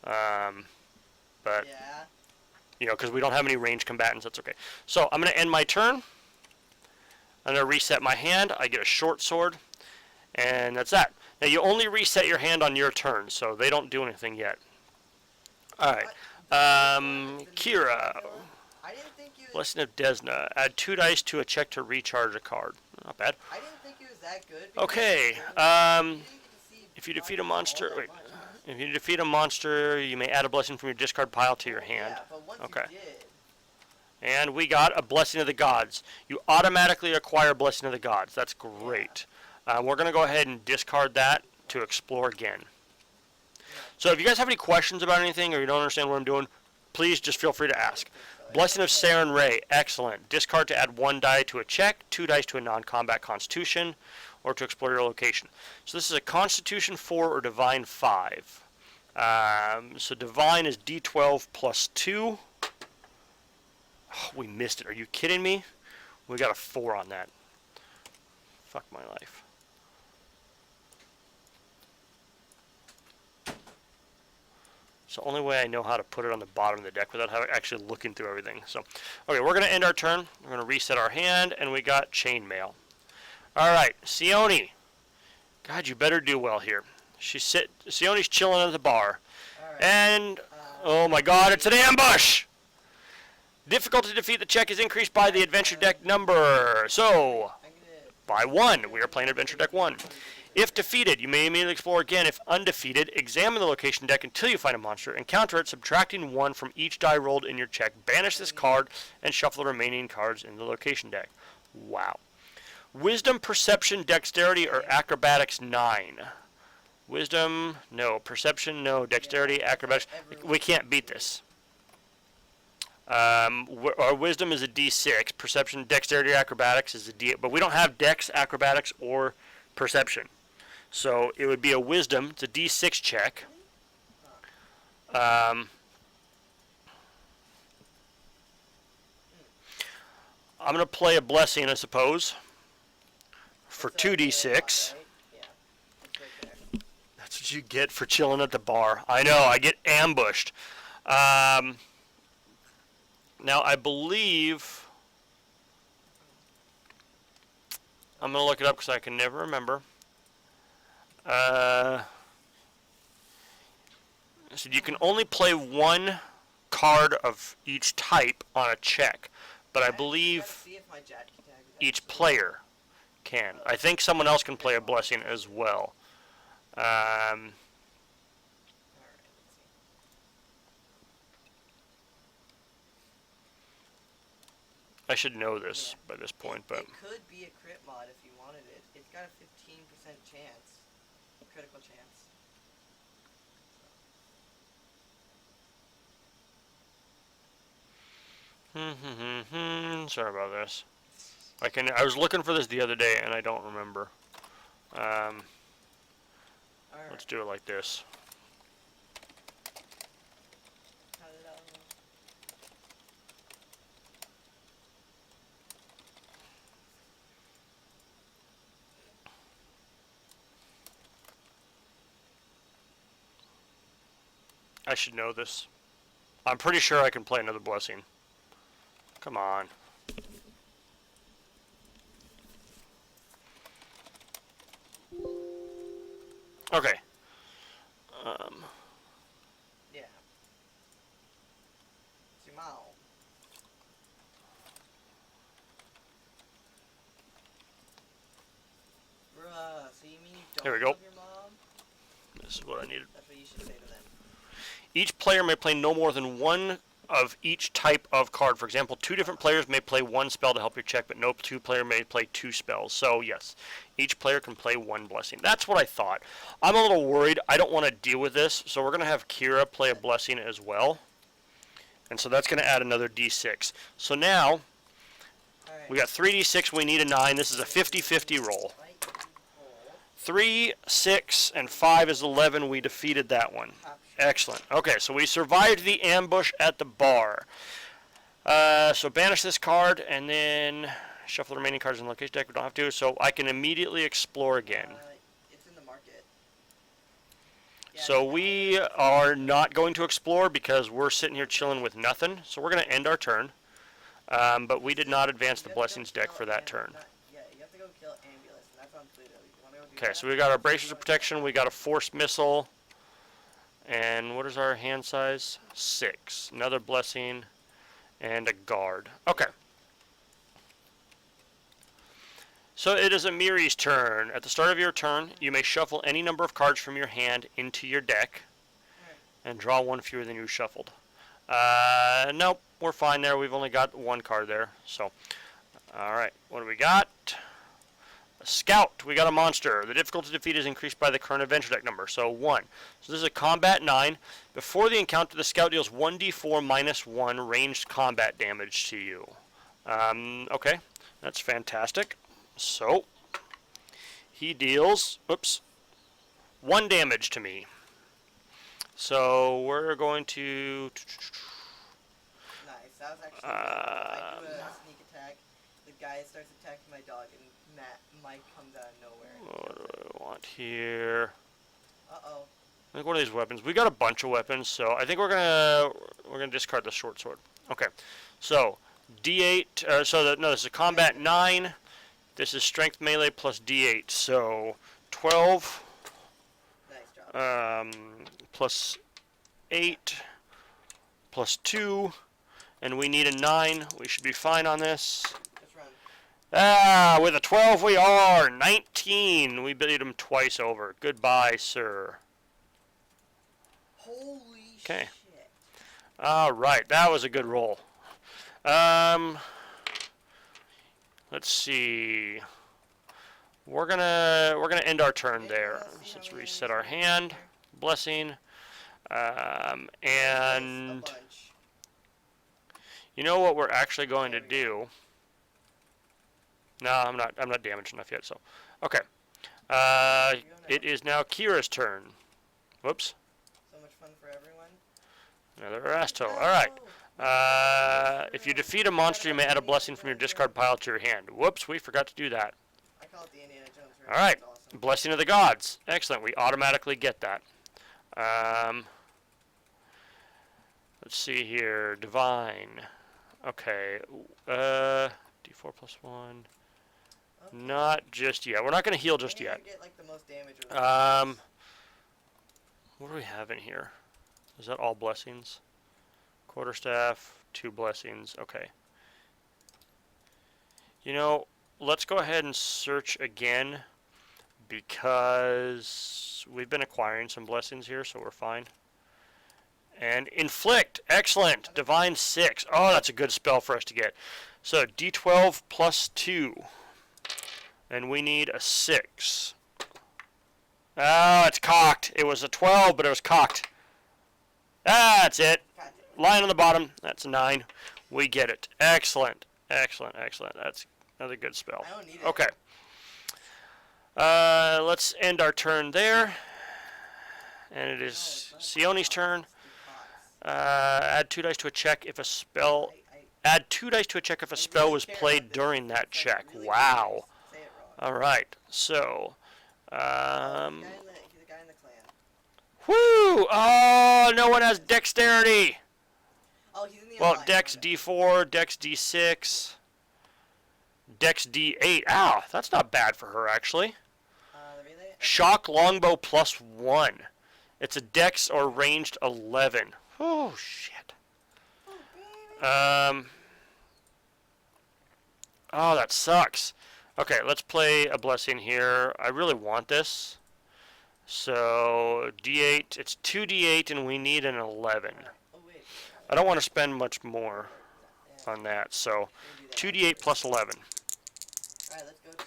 But, Yeah. you know, because we don't have any range combatants, that's okay. So I'm going to end my turn. I'm going to reset my hand. I get a short sword. And that's that. Now, you only reset your hand on your turn, so they don't do anything yet. All right. Kira. I didn't think you. Blessing of Desna. Add 2 dice to a check to recharge a card. Not bad. I didn't think it was that good. because Okay. you didn't get to see If you defeat a Bible monster, all wait. that much. If you defeat a monster, you may add a blessing from your discard pile to your hand. Yeah, but once Okay. you did, And we got a blessing of the gods. You automatically acquire blessing of the gods. That's great. We're going to go ahead and discard that to explore again. So if you guys have any questions about anything or you don't understand what I'm doing, please just feel free to ask. Blessing of Saren Ray, excellent. Discard to add 1 die to a check, 2 dice to a non-combat constitution, or to explore your location. So this is a constitution 4 or divine 5. So divine is d12 plus 2. Oh, we missed it. Are you kidding me? We got a 4 on that. Fuck my life. It's the only way I know how to put it on the bottom of the deck without actually looking through everything. So, okay, we're going to end our turn. We're going to reset our hand, and we got chainmail. All right, Sione. God, you better do well here. Sione's chilling at the bar. all right. And, oh my god, it's an ambush! Difficulty to defeat the check is increased by the adventure deck number. So, I'm gonna. by 1, we are playing adventure deck 1. If defeated, you may immediately explore again. If undefeated, examine the location deck until you find a monster. Encounter it, subtracting 1 from each die rolled in your check. Banish this card and shuffle the remaining cards in the location deck. Wow. Wisdom, Perception, Dexterity, or Acrobatics 9. Wisdom, no. Perception, no. Dexterity, acrobatics. We can't beat this. Our wisdom is a D6. Perception, dexterity, acrobatics is a D8. But we don't have dex, acrobatics, or perception. So it would be a wisdom. It's a D6 check. I'm going to play a blessing, I suppose, for 2d6. Yeah. It's right there. That's what you get for chilling at the bar. I know, I get ambushed. Now, I believe... I'm going to look it up because I can never remember. So you can only play one card of each type on a check. But I believe See if my jet can tag it. each player can. I think someone else can play a blessing as well. Alright, let's see. I should know this by this point, but It could be a crit mod if you wanted it. It's got a 15% chance. Critical chance. sorry about this. I was looking for this the other day and I don't remember. Alright. Let's do it like this. Hello. I should know this. I'm pretty sure I can play another blessing. Come on. Okay. Yeah. Simao. Bruh, so you mean you don't Here we go. love your mom? This is what I needed. That's what you should say to them. Each player may play no more than one of each type of card. For example, 2 different players may play 1 spell to help your check, but no 2 player may play 2 spells. So yes, each player can play 1 blessing. That's what I thought. I'm a little worried. I don't want to deal with this, so we're going to have Kira play a blessing as well. And so that's going to add another d6. So now, Alright. we got 3d6, we need a 9. This is a 50-50 roll. 3, 6, and 5 is 11. We defeated that one. Excellent. Okay, so we survived the ambush at the bar. So banish this card, and then shuffle the remaining cards in the location deck. We don't have to, so I can immediately explore again. It's in the market. Yeah, So we are not going to explore because we're sitting here chilling with nothing. So we're going to end our turn. But we did not advance the blessings deck for that turn. Yeah, you have to go kill Ambulance, and that's on Pluto. You wanna go do Okay, that? so we got our bracers of protection. We got a force missile. And what is our hand size? 6. Another blessing and a guard. Okay. So it is Amiri's turn. At the start of your turn, you may shuffle any number of cards from your hand into your deck and draw 1 fewer than you shuffled. Nope, we're fine there. We've only got 1 card there. So, alright, what do we got? A scout. We got a monster. The difficulty to defeat is increased by the current adventure deck number. So 1. So this is a combat 9. Before the encounter, the scout deals 1d4 minus 1 ranged combat damage to you. Okay, that's fantastic. So he deals, 1 damage to me. So we're going to. Nice. That was actually. I do a sneak attack. The guy starts attacking my dog, and Mike comes out of nowhere. And What kills do it. I want here? Uh-oh. I think one of these weapons. We got a bunch of weapons, so I think we're gonna discard the short sword. Okay, so D8. This is a combat 9. This is strength melee plus D8. So 12 Nice job. plus 8 plus 2, and we need a 9. We should be fine on this. Just run. With a 12 we are 19. We beat him twice over. Goodbye, sir. Holy Okay. shit. All right, that was a good roll. Let's see. we're gonna end our turn there. See So how let's many reset enemies our we have hand. here? Blessing. A And bunch. you know what we're actually going There to we go. do? No, I'm not damaged enough yet. So, okay. You go It now. is now Kira's turn. Whoops. So much fun for everyone. Another Arasto. No! All right. No, If you for defeat a real. monster, you may Gotta add a go blessing Indiana from your Jones discard room. pile to your hand. Whoops, we forgot to do that. I call it the Indiana Jones room. All right. It's awesome. Blessing of the Gods. Excellent. We automatically get that. Let's see here. Divine. Okay. D4 plus 1. Okay. Not just yet. We're not going to heal just I yet. Get, like, the most damage with the What do we have in here? Is that all blessings? Quarterstaff, 2 blessings. Okay. You know, let's go ahead and search again because we've been acquiring some blessings here, so we're fine. And inflict, excellent. Divine 6. Oh, that's a good spell for us to get. So D12 plus 2, and we need a 6. Oh, it's cocked. It was a 12, but it was cocked. That's it. God, Line on the bottom. That's a 9. We get it. Excellent. Excellent. Excellent. That's another good spell. I don't need it. Okay. Let's end our turn there. And it is Sione's turn. Add 2 dice to a check if a spell. Add 2 dice to a check if a spell was played during that check. Wow. Say it wrong. All right. So, He's the guy in the clan. whoo! Oh, no one has dexterity. Oh, he's in the Well, alliance. Dex D4, Dex D6, Dex D8. Ow, that's not bad for her actually. The relay? Shock longbow plus 1. It's a Dex or ranged 11. Oh shit. Oh, baby. Oh, that sucks. Okay, let's play a blessing here. I really want this. So D8. It's 2D8, and we need an 11. Oh, wait. I don't want to spend much more on that. So 2D8 plus 11. Alright, let's go to the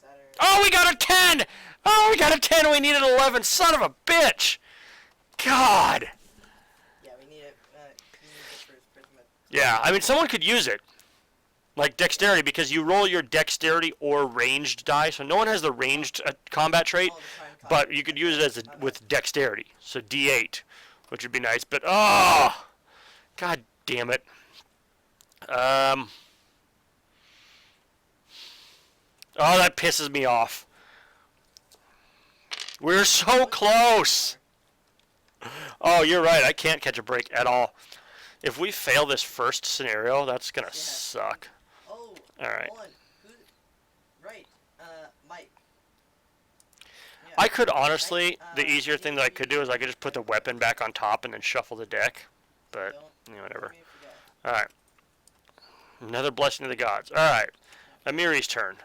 Saturn. Oh, we got a 10! Oh, we got a 10 and we needed 11. Son of a bitch! God! Yeah, we need it. We need it for his prism. Yeah, I mean, someone could use it. Like dexterity, because you roll your dexterity or ranged die. So no one has the ranged combat trait, but you could use it as with dexterity. So D8, which would be nice. But, oh! God damn it. Oh, that pisses me off. We're so close. Oh, you're right. I can't catch a break at all. If we fail this first scenario, that's going to suck. Oh, All right. hold on. Right. Mike. Yeah. I could honestly, the easier thing that I could do is I could just put the weapon back on top and then shuffle the deck. But, whatever. All right. Another blessing of the gods. All right. Amiri's turn.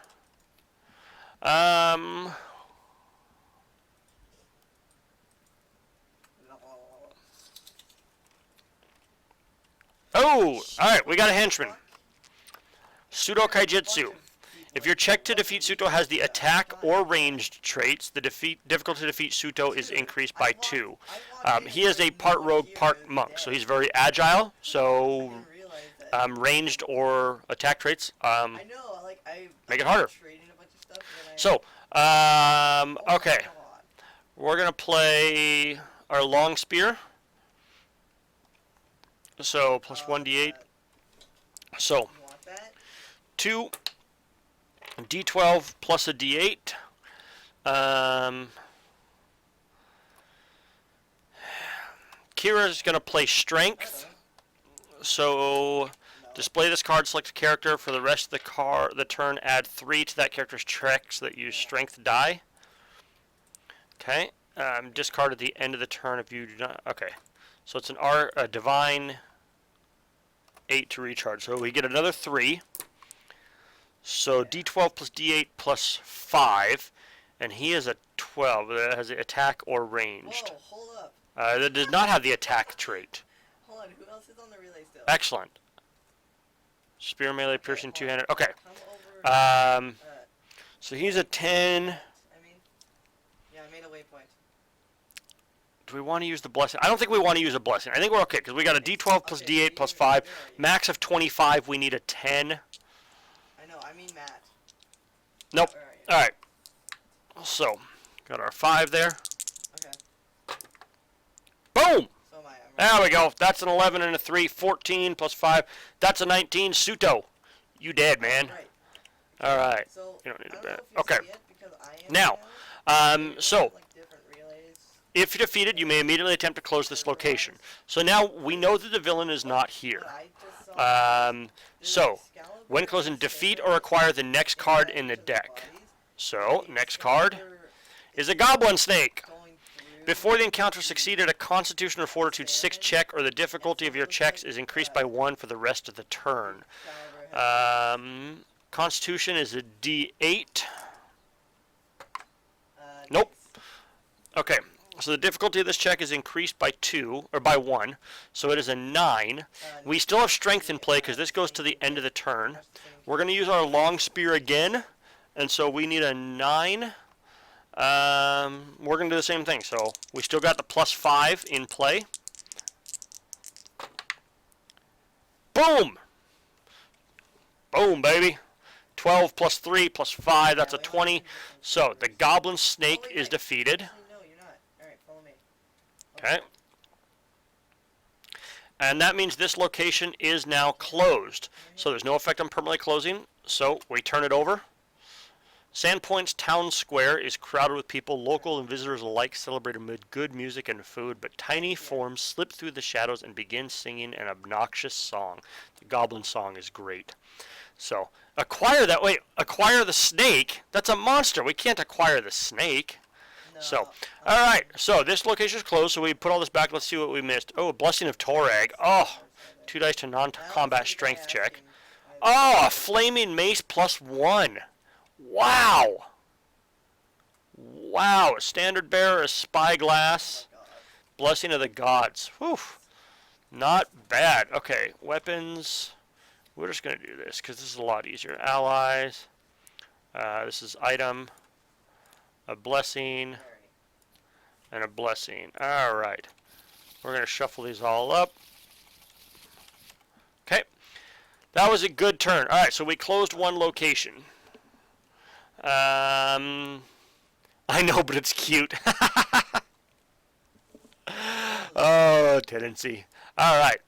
Oh, all right. We got a henchman. Pseudo Kaijitsu. If your check to defeat Suto has the attack or ranged traits, the difficulty to defeat Suto is increased by 2. He is a part rogue, part monk, so he's very agile. So ranged or attack traits make it harder. So, okay, we're gonna play our long spear. So plus 1d8. So 2 d12 plus a d8. Kira's gonna play strength. So display this card, select a character. For the rest of the turn, add 3 to that character's checks that use strength die. Okay. Discard at the end of the turn if you do not. Okay. So it's a divine 8 to recharge. So we get another 3. So d12 plus d8 plus 5, and he is a 12. That has the attack or ranged. Whoa, hold up. That does not have the attack trait. Hold on, who else is on the relay still? Excellent. Spear melee, piercing, two-handed. Okay. Come over. So he's a 10. I mean, yeah, I made a waypoint. Do we want to use the blessing? I don't think we want to use a blessing. I think we're okay because we got a D12 plus Okay, D8 so plus you're 5. there, yeah. Max of 25. We need a 10. I know, I mean Matt. Nope. Where are you? All right. So, got our 5 there. Okay, Boom! so am I. I'm There we go. That's an 11 and a 3. 14 plus 5. That's a 19. Suto. You dead, man. Right. All right. So, You don't need I a don't know bet. if you Okay. see it because I am Now, so like different relays. if you're defeated, you may immediately attempt to close this location. So now we know that the villain is not here. But I just saw So, Excalibur when closing, and defeat Saber or acquire the and next they card got in the each other's deck. bodies. So, The next card Excalibur is a Goblin Snake. going through Before the encounter succeeded, a Constitution or Fortitude 6 check, or the difficulty of your checks is increased by 1 for the rest of the turn. Excalibur has Constitution is a D8. uh, Nope. nice. Okay, so the difficulty of this check is increased by 2, or by 1, so it is a 9. We still have strength in play because this goes to the end of the turn. We're going to use our long spear again, and so we need a 9. We're going to do the same thing, so we still got the plus 5 in play. Boom! Boom, baby. 12 plus 3 plus 5, that's a 20. So the Goblin Snake is defeated. Actually, no, you're not. Alright, follow me. Okay. And that means this location is now closed. So there's no effect on permanently closing. So we turn it over. Sandpoint's town square is crowded with people, local and visitors alike, celebrate amid good music and food, but tiny forms slip through the shadows and begin singing an obnoxious song. The Goblin song is great. So, acquire that. Wait, acquire the snake? That's a monster. We can't acquire the snake. No, So, alright. So, this location is closed, so we put all this back. Let's see what we missed. Oh, Blessing of Torag. Oh, 2 dice to non-combat strength check. Oh, a Flaming Mace plus 1. Wow. Wow. A Standard Bearer, a Spyglass. Blessing of the Gods. Whew. Not bad. Okay, weapons. We're just going to do this because this is a lot easier. Allies. This is item. A blessing. And a blessing. Alright. We're going to shuffle these all up. Okay. That was a good turn. Alright, so we closed one location. I know, but it's cute. Oh, tendency. Alright.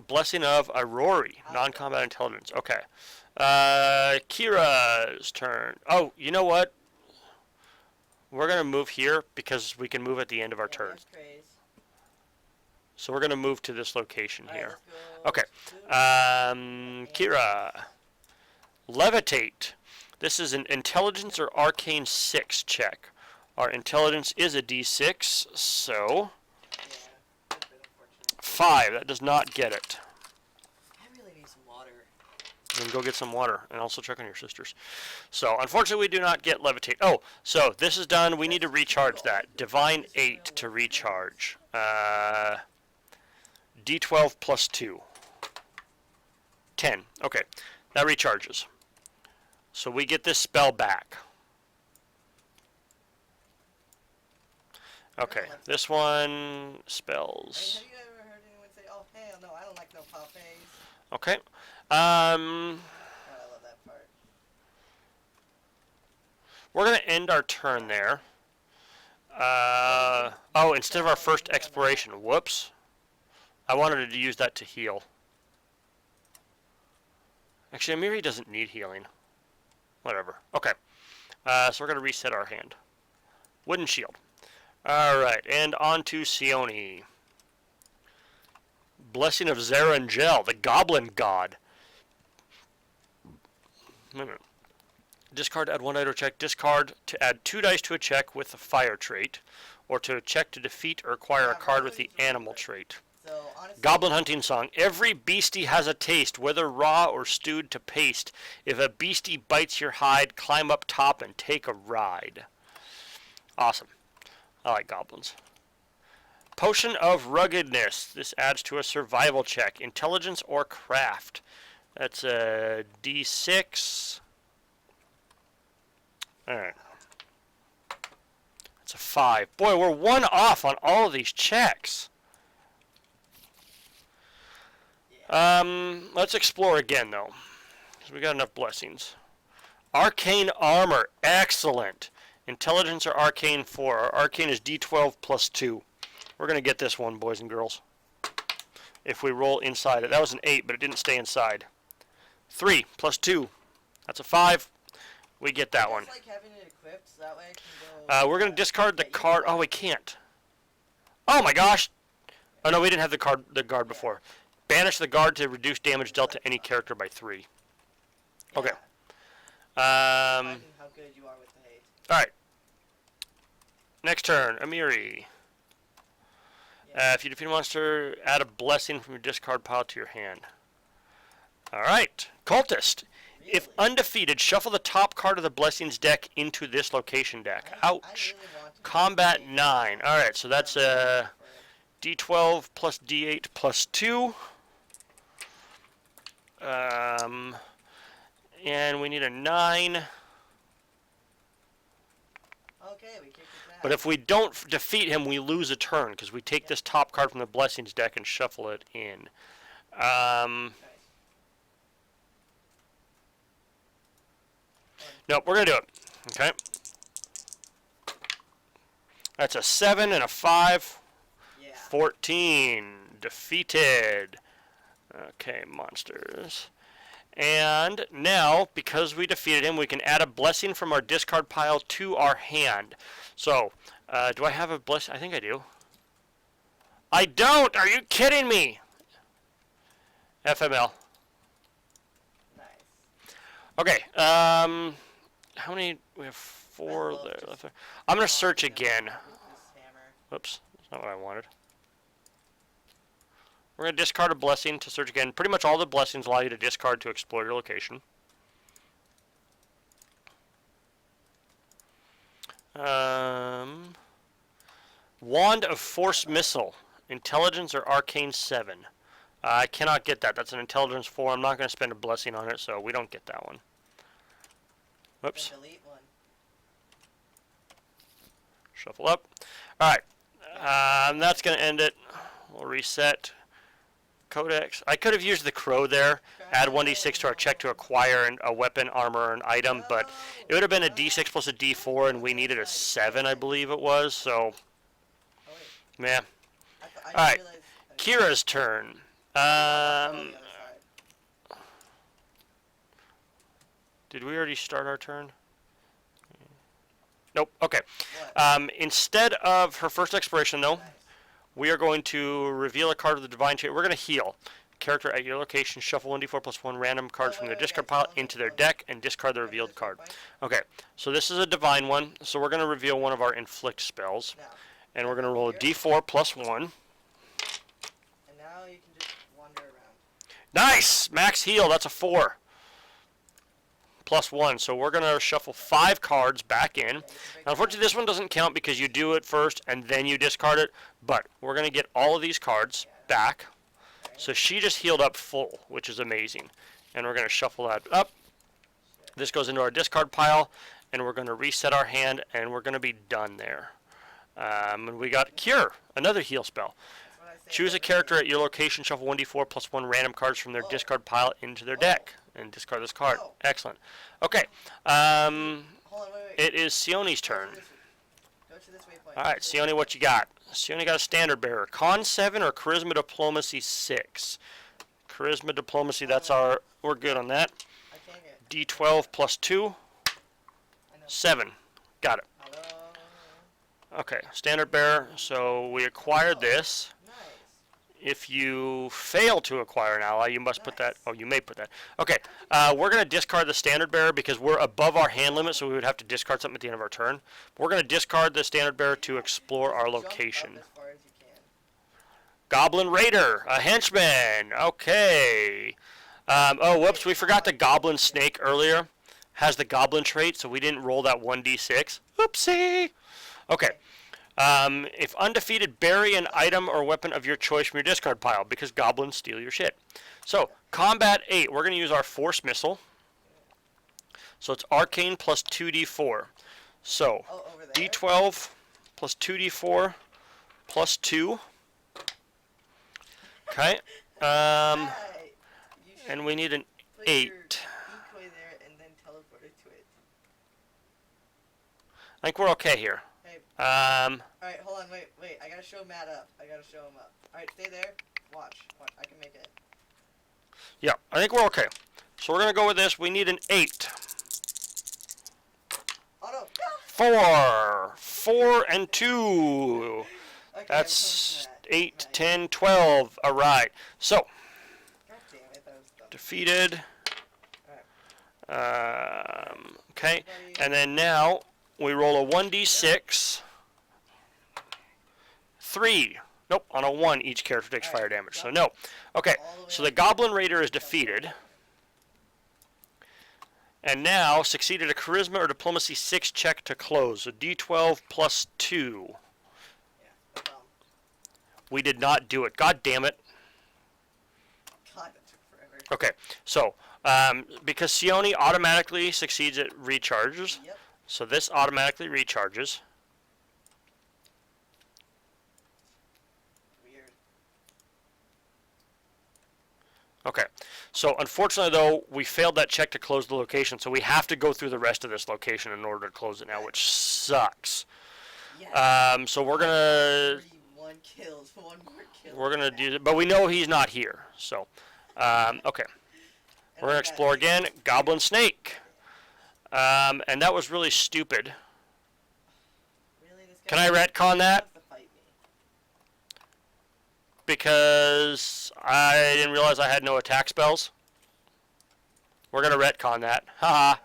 Blessing of Aurori, non-combat intelligence. Okay. Kira's turn. Oh, you know what? We're going to move here because we can move at the end of our turn. So we're going to move to this location here. Okay. Kira. Levitate. This is an intelligence or arcane 6 check. Our intelligence is a D6, so 5. That does not get it. I really need some water. Then go get some water and also check on your sisters. So, unfortunately, we do not get levitate. Oh, so this is done. We need to recharge that. Divine 8 to recharge. D12 plus 2. 10. Okay. That recharges. So we get this spell back. Okay. This one spells. Have you ever heard anyone say, "Oh hell no, I don't like no parfaits"? Okay. Oh, I love that part. We're going to end our turn there. Oh, instead of our first exploration. Whoops. I wanted to use that to heal. Actually, Amiri doesn't need healing. Whatever. Okay. So we're going to reset our hand. Wooden shield. Alright, and on to Sione. Blessing of Zarangel, the Goblin God. Wait a minute. Discard to add 1 die to a check. Discard to add 2 dice to a check with a fire trait. Or to a check to defeat or acquire a card with the animal trait. So, honestly, Goblin hunting song. Every beastie has a taste, whether raw or stewed to paste. If a beastie bites your hide, climb up top and take a ride. Awesome. I like goblins. Potion of Ruggedness. This adds to a survival check. Intelligence or craft. That's a D6. Alright. That's a 5. Boy, we're 1 off on all of these checks. Let's explore again, though. Because we got enough blessings. Arcane armor. Excellent. Intelligence or arcane 4. Our arcane is D12 plus 2. We're going to get this one, boys and girls. If we roll inside it. That was an 8, but it didn't stay inside. 3 plus 2. That's a 5. We get that one. It's like having it equipped, so that way I can go, We're going to discard the card. Oh, we can't. Oh my gosh. Oh no, we didn't have the guard before. Banish the guard to reduce damage dealt to any character by 3. Okay. How good you are with the hate. Alright. Next turn, Amiri. If you defeat a monster, add a blessing from your discard pile to your hand. Alright. Cultist. Really? If undefeated, shuffle the top card of the blessings deck into this location deck. Ouch. Really want to Combat 9. Alright, so that's D12 plus D8 plus 2. And we need a 9. Okay, we kicked his ass. But if we don't defeat him, we lose a turn because we take this top card from the blessings deck and shuffle it in. Nice. Nope, we're going to do it. Okay. That's a 7 and a 5. Yeah. 14. Defeated. Okay, monsters. And now, because we defeated him, we can add a blessing from our discard pile to our hand. So, do I have a blessing? I think I do. I don't! Are you kidding me? FML. Nice. Okay, how many? We have 4 love there. just- Left there. I'm going to search again. This hammer. Whoops, that's not what I wanted. We're going to discard a blessing to search again. Pretty much all the blessings allow you to discard to explore your location. Wand of Force Missile. Intelligence or Arcane 7. I cannot get that. That's an Intelligence 4. I'm not going to spend a blessing on it, so we don't get that one. Whoops. Then delete one. Shuffle up. Alright. That's going to end it. We'll reset. Codex. I could have used the crow there. Add 1d6 to our check to acquire a weapon, armor, or an item, but it would have been a d6 plus a d4, and we needed a 7, I believe it was, so... Oh, wait. Meh. I Alright. realized- Kira's turn. Oh, the other side. Did we already start our turn? Nope. Okay. What? Instead of her first exploration, though, Nice. we are going to reveal a card of the Divine Trait. We're going to heal. Character at your location, shuffle 1d4 plus 1 random cards from their discard pile into their deck and discard the revealed card. Okay, so this is a divine one, so we're going to reveal one of our inflict spells. Now, And we're going to roll a d4 plus 1. and now you can just wander around. Nice! Max heal, that's a 4. Plus 1, so we're going to shuffle 5 cards back in. Now, unfortunately, this one doesn't count because you do it first and then you discard it, but we're going to get all of these cards back. So she just healed up full, which is amazing. And we're going to shuffle that up. This goes into our discard pile, and we're going to reset our hand, and we're going to be done there. And we got Cure, another heal spell. That's what I say Choose a about character at your location, shuffle 1d4 plus 1 random cards from their discard pile into their deck, and discard this card. Excellent. Okay, Hold on, wait. it is Sione's turn. Go to this waypoint. All right, Sione, what you got? Sione got a standard bearer. Con 7 or Charisma Diplomacy 6? Charisma Diplomacy, that's our... We're good on that. I can't get. D12 plus 2. I know. 7. Got it. Hello. Okay, standard bearer. So we acquired this. Nice. If you fail to acquire an ally, you must put that... Oh, you may put that. Okay, we're going to discard the standard bearer because we're above our hand limit, so we would have to discard something at the end of our turn. We're going to discard the standard bearer to explore our Jump up location. as far as you can. Goblin Raider, a henchman. Okay. Oh, whoops, we forgot the Goblin Snake earlier. Has the Goblin trait, so we didn't roll that 1d6. Oopsie. Okay. If undefeated, bury an item or weapon of your choice from your discard pile because goblins steal your shit. So, combat 8, we're going to use our Force Missile. So it's arcane plus 2d4. So Oh, over there. d12 plus 2d4 plus 2. Okay. Right. You should And we need an put your 8. decoy there and then teleport it to it. I think we're okay here. Hey. Um, Alright, hold on, wait. I gotta show Matt up. Alright, stay there. Watch. I can make it. yeah, I think we're okay. So we're going to go with this. We need an 8. Oh no! 4. 4 and 2. Okay, That's I'm 8, Matt. 10, 12. All right. So, God damn it, that was dumb. defeated. Alright. Okay. And then now we roll a 1d6. 3. Nope, on a 1 each character takes fire damage. So no. Okay, so the Goblin Raider is defeated. And now succeeded a Charisma or Diplomacy 6 check to close. So d12 plus 2. Yeah, no problem. We did not do it. God damn it. God, that took forever. Okay, so because Sione automatically succeeds at recharges, Yep. so this automatically recharges. Weird. Okay, so unfortunately though, we failed that check to close the location, so we have to go through the rest of this location in order to close it now, which sucks. Yeah. So we're gonna 31 kills. One more kill. we're gonna do it, but we know he's not here. So, okay, we're gonna explore again. Goblin Snake, and that was really stupid. Really, this Can guy I retcon that? wants to fight me. Because I didn't realize I had no attack spells. We're gonna retcon that. Haha.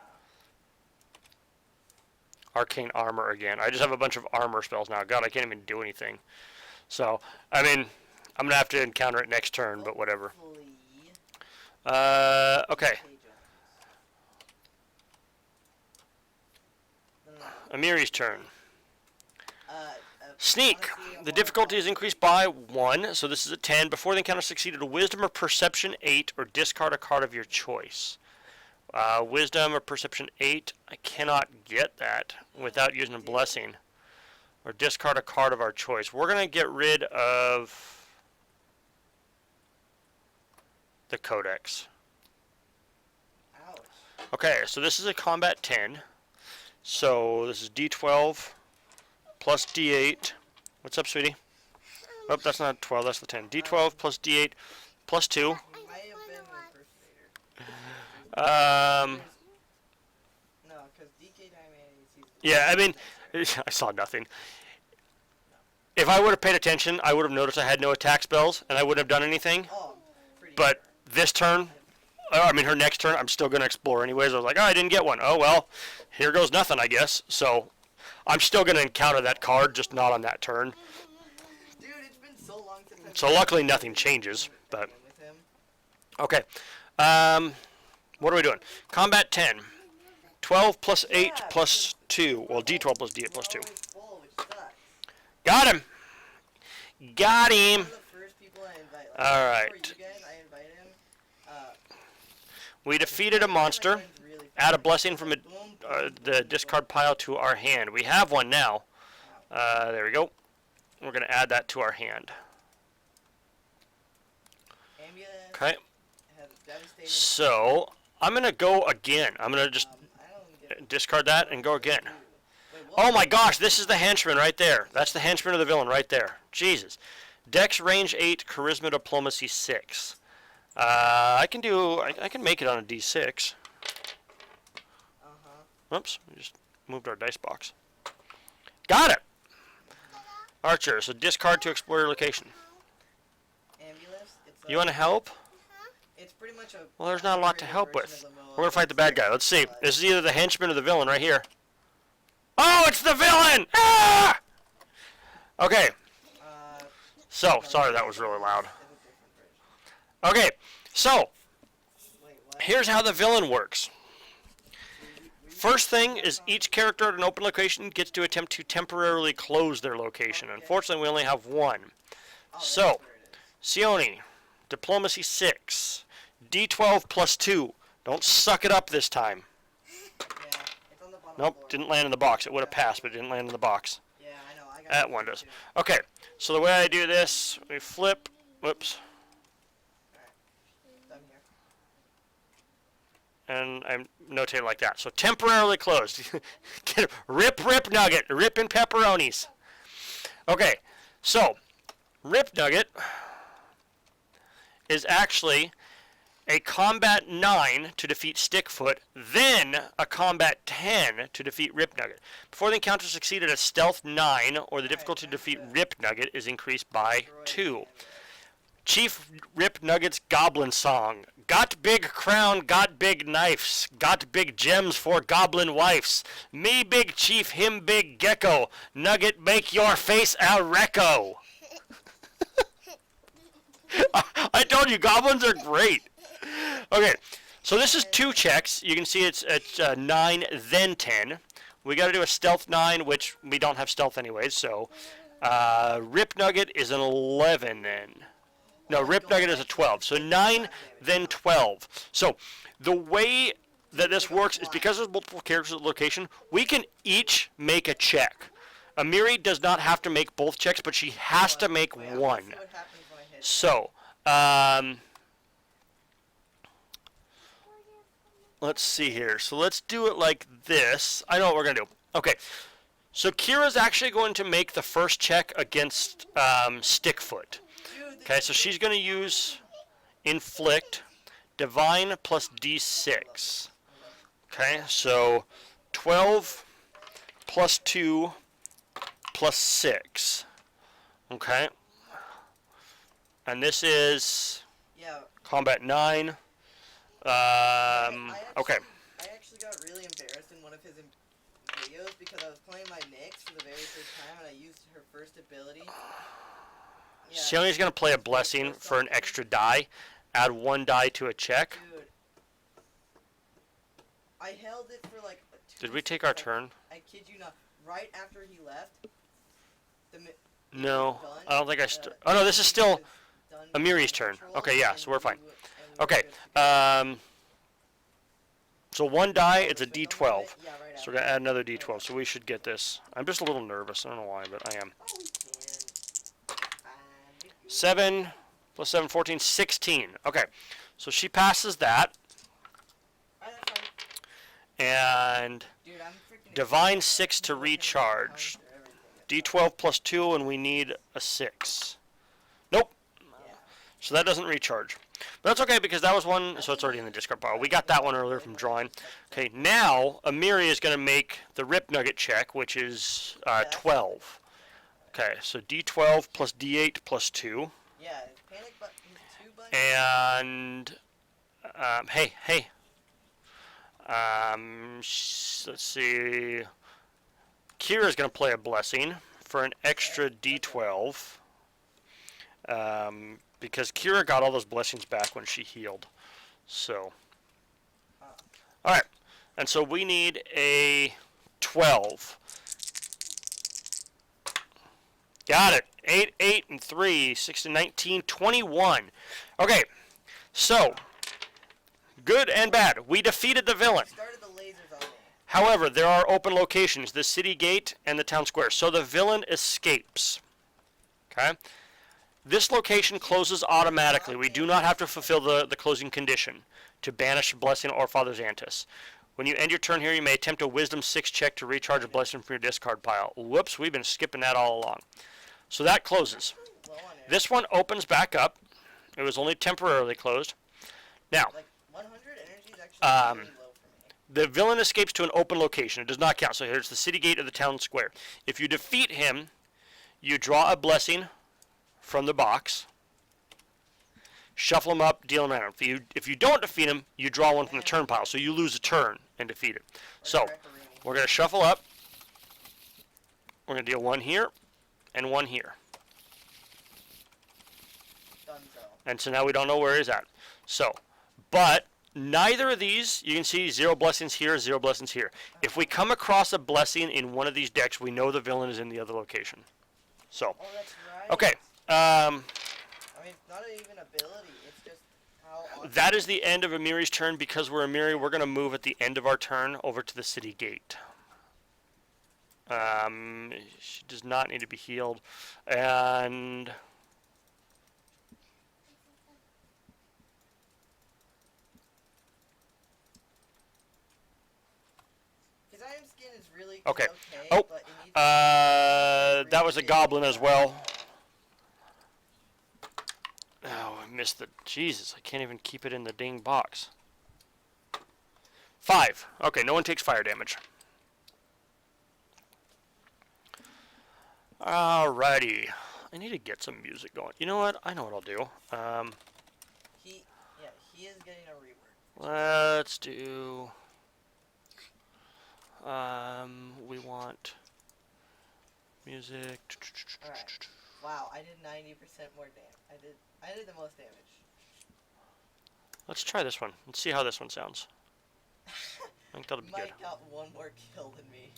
Arcane armor again. I just have a bunch of armor spells now. God, I can't even do anything. So, I mean, I'm gonna have to encounter it next turn, but whatever. Hopefully, Okay. K. Jones. No. Amiri's turn. Sneak. Honestly, The difficulty is increased by 1, so this is a 10. Before the encounter succeeded, a Wisdom or Perception 8, or discard a card of your choice. Wisdom or Perception 8, I cannot get that without using a Blessing. Or discard a card of our choice. We're going to get rid of the Codex. Ouch. Okay, so this is a combat 10. So this is D12 plus D8. What's up, sweetie? Oh, that's not 12, that's the 10. D12 plus D8 plus 2. Might have been the impersonator. No, because DK Diamond sees. Yeah, I mean, I saw nothing. If I would have paid attention, I would have noticed I had no attack spells, and I wouldn't have done anything. Oh, pretty But this turn, I mean, her next turn, I'm still going to explore anyways. I was like, oh, I didn't get one. Oh, well, here goes nothing, I guess. So I'm still going to encounter that card, just not on that turn. Dude, it's been so long since I've So luckily nothing changes, but with him. okay. What are we doing? Combat 10. 12 plus 8 plus 2. Well, D12 plus D8 plus 2. Always full, which sucks. Got him. Got One him. of the first people I invite. All before right. You guys, I invite him. We defeated a monster. Add a blessing from the discard pile to our hand. We have one now. There we go. We're going to add that to our hand. Okay. So I'm going to go again. I'm going to just discard that and go again. Oh my gosh, this is the henchman right there. That's the henchman of the villain right there. Jesus. Dex range 8, charisma diplomacy 6. I can make it on a D6. Oops, we just moved our dice box. Got it. Archer, so discard to explore your location. You want to help? It's pretty much a Well, there's not a lot to help with. We're going to fight the bad guy. Let's see. This is either the henchman or the villain right here. Oh, it's the villain! Ah! Okay. So, sorry that was really loud. Okay, so, here's how the villain works. First thing is each character at an open location gets to attempt to temporarily close their location. Unfortunately, we only have one. So, Sione, diplomacy 6, D12 plus 2. Don't suck it up this time. Nope, Lord. didn't land in the box. It would have passed, but it didn't land in the box. Yeah, I know. I got That it one does. too. Okay, so the way I do this, we flip. Whoops. Done here. And I'm notated like that. So temporarily closed. Rip, rip nugget. Rip and pepperonis. Okay, so rip nugget is actually a combat 9 to defeat Stickfoot, then a combat 10 to defeat Rip Nugget. Before the encounter succeeded, a stealth 9, or the difficulty to defeat Rip Nugget is increased by 2. Chief Rip Nugget's Goblin Song. Got big crown, got big knives, got big gems for goblin wives. Me big chief, him big gecko. Nugget make your face a recco. I told you, goblins are great. Okay, so this is 2 checks. You can see it's 9, then 10. We got to do a stealth 9, which we don't have stealth anyways, so Rip Nugget is an 11 then. No, Rip Nugget is a 12. So 9, then 12. So the way that this works is because there's multiple characters at the location, we can each make a check. Amiri does not have to make both checks, but she has to make one. So, let's see here. So let's do it like this. I know what we're going to do. Okay. So Kira's actually going to make the first check against Stickfoot. Okay, so she's going to use Inflict, Divine plus D6. Okay, so 12 plus 2 plus 6. Okay. And this is combat 9. Okay. I actually got really embarrassed in one of his videos because I was playing my Nyx for the very first time and I used her first ability. Yeah. Celia's going to play a blessing for an extra die. Add 1 die to a check. Dude. I held it for like 2 Did we take our turn? I kid you not. Right after he left. No, I don't think oh no, this is still Amiri's turn. Okay, yeah, so we're fine. Okay, so 1 die, it's a D12. So we're going to add another D12, so we should get this. I'm just a little nervous. I don't know why, but I am. 7 plus 7, 14, 16. Okay, so she passes that. And Divine 6 to recharge. D12 plus 2, and we need a 6. Nope. So that doesn't recharge. But that's okay, because that was one, so it's already in the discard pile. We got that one earlier from drawing. Okay, now Amiri is going to make the Rip Nugget check, which is 12. Okay, so D12 plus D8 plus 2. Yeah, panic button 2 buttons. And, hey. Let's see. Kira's going to play a blessing for an extra D12. Because Kira got all those blessings back when she healed. So. Alright. And so we need a 12. Got it. 8, 8, and 3, 16, 19, 21. Okay. So. Good and bad. We defeated the villain. Started the lasers on me. However, there are open locations, the city gate and the town square. So the villain escapes. Okay? This location closes automatically. We do not have to fulfill the closing condition to banish a blessing or Father Xantus. When you end your turn here, you may attempt a Wisdom 6 check to recharge a blessing from your discard pile. Whoops, we've been skipping that all along. So that closes. This one opens back up. It was only temporarily closed. Now, Like 100 energy is actually really low for me. the villain escapes to an open location. It does not count. So here's the city gate of the town square. If you defeat him, you draw a blessing from the box, shuffle him up, deal him out. If you don't defeat him, you draw one from the turn pile. So you lose a turn and defeat it. So we're going to shuffle up. We're going to deal 1 here and 1 here. And so now we don't know where he's at. So, but neither of these, you can see 0 blessings here, 0 blessings here. If we come across a blessing in one of these decks, we know the villain is in the other location. So, Oh, that's right. okay. I mean, it's not even ability. It's just how awesome. That is the end of Amiri's turn. Because we're Amiri, we're going to move at the end of our turn over to the city gate. She does not need to be healed. And His item skin is really okay. but Oh, it needs to be that was a really goblin as well. bad. Oh, I missed the. Jesus, I can't even keep it in the ding box. 5. Okay, no one takes fire damage. Alrighty. I need to get some music going. You know what? I know what I'll do. He is getting a rework. Let's do. We want music. Alright. Wow, I did 90% more damage. I did the most damage. Let's try this one. Let's see how this one sounds. I think that'll be good. Mike got one more kill than me.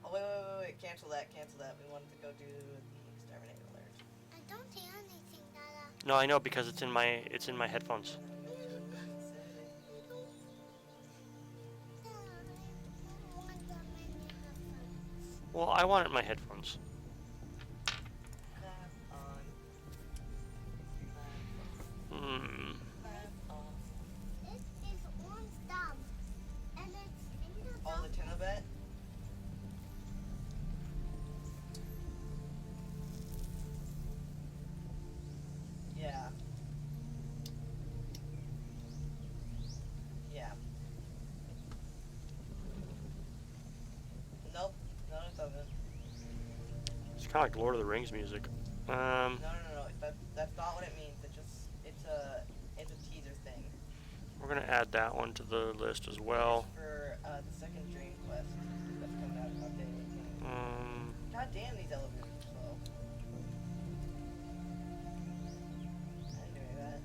Oh, wait. Cancel that. We wanted to go do the exterminator alert. I don't see anything, Dada. No, I know because it's in my headphones. Dada, I want them in your headphones. Well, I want it in my headphones. Clap on. Hmm. Clap off. This is one stop, and it's in the Oh, the Tinobet? Yeah. Yeah. Nope. No, it doesn't. It's kind of like Lord of the Rings music. No. That's not what it means. It's a teaser thing. We're gonna add that one to the list as well. It's for the second Dream Quest that's coming out in update 18. God damn, these elevators are slow. I didn't do any of that.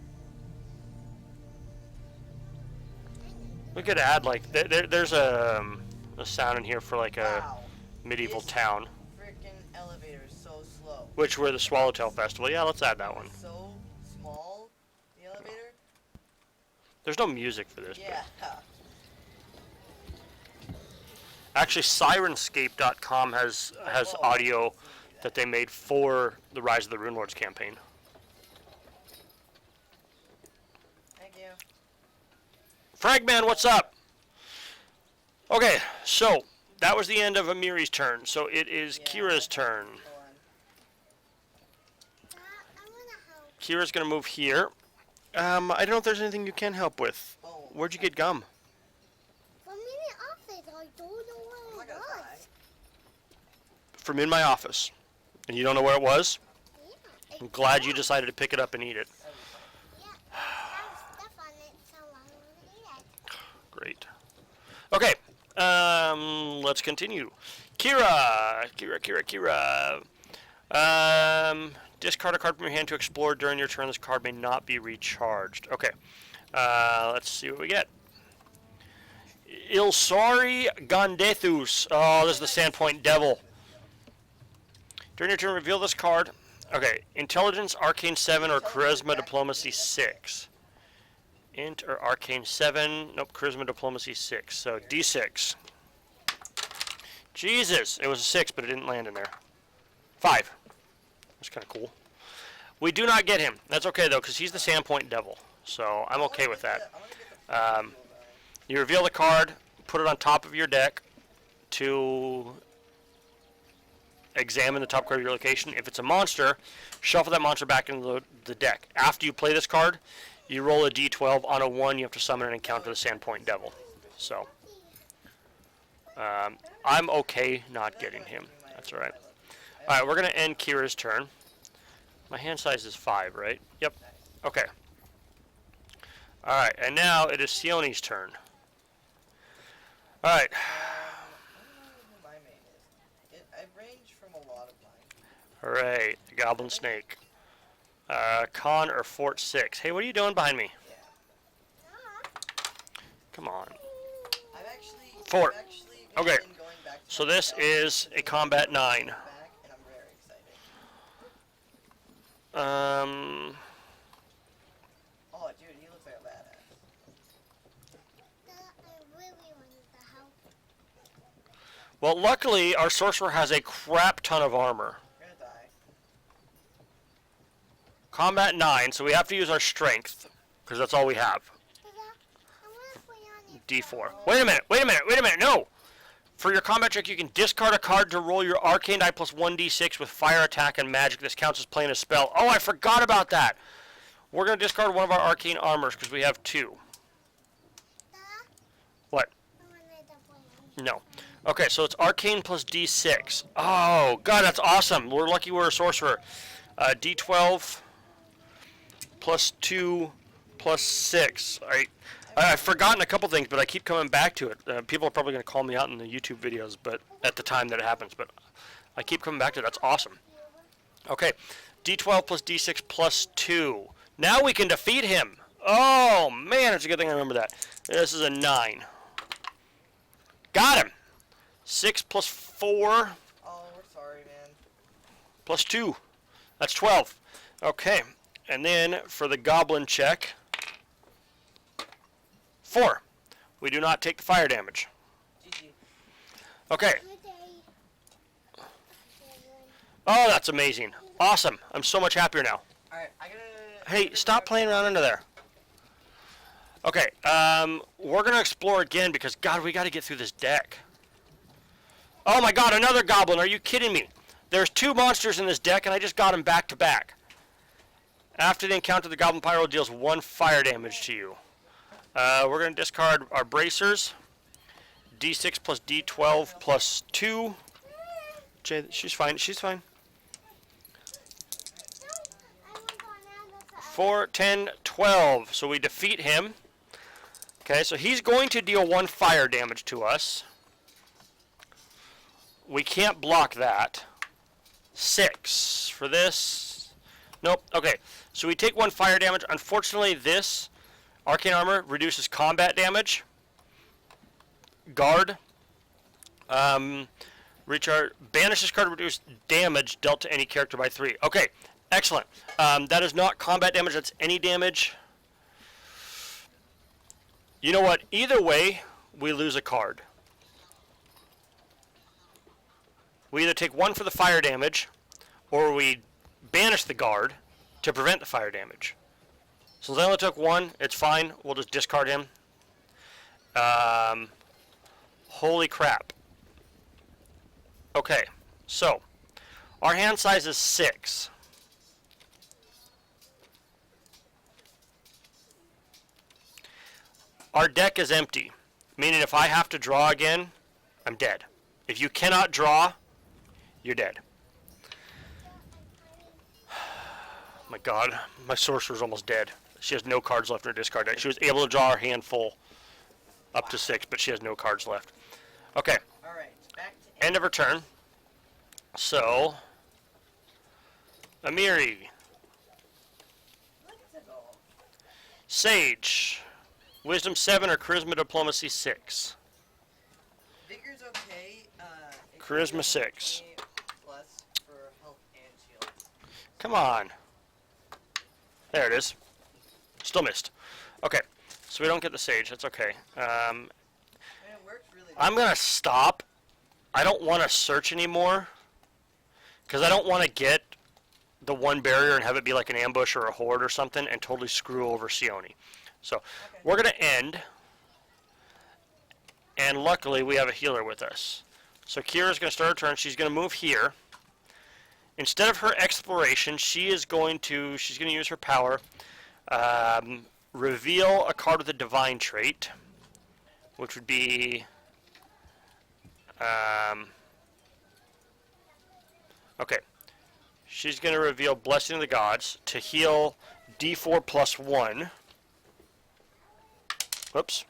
We could add like there's a sound in here for like a Wow. medieval This town, Freaking elevator is so slow. which we're the Swallowtail Festival. Yeah, let's add that one. It's so small, the elevator. There's no music for this. Yeah. Actually, Sirenscape.com has audio that they made for the Rise of the Runelords campaign. Thank you. Fragman, what's up? Okay, so that was the end of Amiri's turn. So it is Yeah. Kira's turn. Hold on. I want to help. Kira's gonna move here. I don't know if there's anything you can help with. Oh. Where'd you get gum? For me, the office, I don't know I'm where not it gonna die. was. From in my office. And you don't know where it was? Yeah. I'm glad you decided to pick it up and eat it. That'd be fine. Yeah. It has stuff on it, so I want to eat it. Great. Okay. Let's continue. Kira. Discard a card from your hand to explore during your turn. This card may not be recharged. Okay. Let's see what we get. Ilsari Gondethus. Oh, this is the Sandpoint Devil. During your turn, reveal this card. Okay. Intelligence, Arcane 7, or Charisma, Diplomacy 6. Int or Arcane 7. Nope, Charisma, Diplomacy 6. So D6. Jesus. It was a 6, but it didn't land in there. 5. That's kind of cool. We do not get him. That's okay, though, because he's the Sandpoint Devil. So I'm okay with that. I want to get the You reveal the card, put it on top of your deck to examine the top card of your location. If it's a monster, shuffle that monster back into the deck. After you play this card, you roll a d12. On a 1, you have to summon and encounter the Sandpoint Devil. So I'm okay not getting him. That's all right. All right, we're going to end Kira's turn. My hand size is 5, right? Yep. Okay. All right, and now it is Sione's turn. All right. I don't know who my main is. I range from a lot of mine. All right, Goblin Snake. Con or Fort 6. Hey, what are you doing behind me? Yeah. Come on. Fort. Okay. So this is a combat 9. And I'm very excited. Um, Oh, dude, he looks like a badass. I really wanted to help. Well, luckily, our sorcerer has a crap ton of armor. You're gonna die. Combat 9, so we have to use our strength, because that's all we have. Dada, I want to put on it. D4. Wait a minute, no! For your combat check, you can discard a card to roll your arcane die plus 1d6 with fire attack and magic. This counts as playing a spell. Oh, I forgot about that! We're going to discard one of our arcane armors, because we have 2. Dada, What? I want to put on it. No. Okay, so it's arcane plus d6. Oh, God, that's awesome. We're lucky we're a sorcerer. D12 plus 2 plus 6. I've forgotten a couple things, but I keep coming back to it. People are probably going to call me out in the YouTube videos, but at the time that it happens. But I keep coming back to it. That's awesome. Okay, D12 plus D6 plus 2. Now we can defeat him. Oh, man, it's a good thing I remember that. This is a 9. Got him. 6 plus 4 Oh, we're sorry, man. plus 2. That's 12. Okay, and then for the goblin check, 4. We do not take the fire damage. GG. Okay. Good day. Oh, that's amazing. Awesome. I'm so much happier now. Alright, I gotta... Hey, stop playing around under there. Okay, we're going to explore again because, God, we got to get through this deck. Oh my God, another goblin. Are you kidding me? There's 2 monsters in this deck, and I just got them back to back. After the encounter, the Goblin Pyro deals 1 fire damage to you. We're going to discard our bracers. D6 plus D12 plus 2. She's fine. She's fine. 4, 10, 12. So we defeat him. Okay, so he's going to deal 1 fire damage to us. We can't block that. 6 for this. Nope. Okay, so we take 1 fire damage. Unfortunately, this arcane armor reduces combat damage. Guard. Recharge. Banish this card to reduce damage dealt to any character by 3. Okay, excellent. That is not combat damage. That's any damage. You know what? Either way, we lose a card. We either take 1 for the fire damage, or we banish the guard to prevent the fire damage. Since I only took 1, it's fine. We'll just discard him. Holy crap. Okay, so our hand size is 6. Our deck is empty, meaning if I have to draw again, I'm dead. If you cannot draw, you're dead. My God, my sorcerer's almost dead. She has no cards left in her discard deck. She was able to draw her hand full up to 6, but she has no cards left. Okay, Alright, back to end of her turn. So, Amiri, Look at the goal. Sage, Wisdom 7 or Charisma Diplomacy 6. Vigor's okay. Charisma 6. Plus for health and shield. Come on. There it is. Still missed. Okay, so we don't get the Sage. That's okay. I mean, it works really I'm going to stop. I don't want to search anymore because I don't want to get the 1 barrier and have it be like an ambush or a horde or something and totally screw over Sione. So we're going to end, and luckily we have a healer with us. So Kira's going to start her turn. She's going to move here. Instead of her exploration, she's going to use her power, reveal a card with a divine trait, which would be okay. She's going to reveal Blessing of the Gods to heal D4 plus 1. Whoops.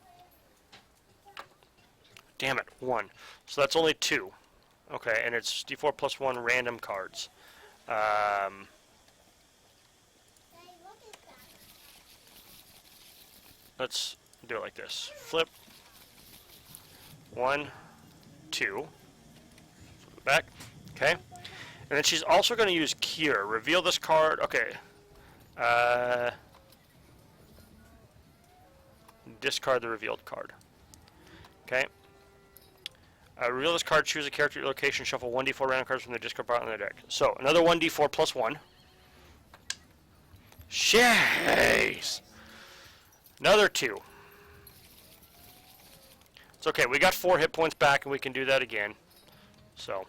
Damn it, 1. So that's only 2. Okay, and it's D4 plus 1 random cards. Let's do it like this. Flip. 1, 2. Flip it back. Okay. And then she's also going to use Cure. Reveal this card. Okay. Discard the revealed card. Okay. Reveal this card, choose a character at your location, shuffle 1d4 random cards from the discard pile on the deck. So, another 1d4 plus 1. Jeez! Another 2. It's okay, we got 4 hit points back and we can do that again. So.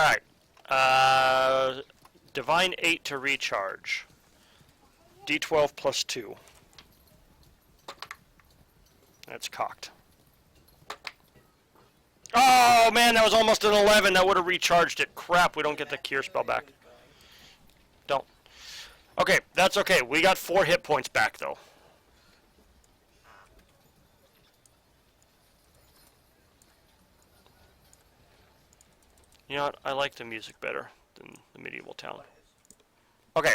Alright. Divine 8 to recharge. D12 plus 2. That's cocked. Oh man, that was almost an 11. That would have recharged it. Crap, we don't get the cure spell back. Don't. Okay, that's okay. We got 4 hit points back though. You know what? I like the music better than the medieval town. Okay.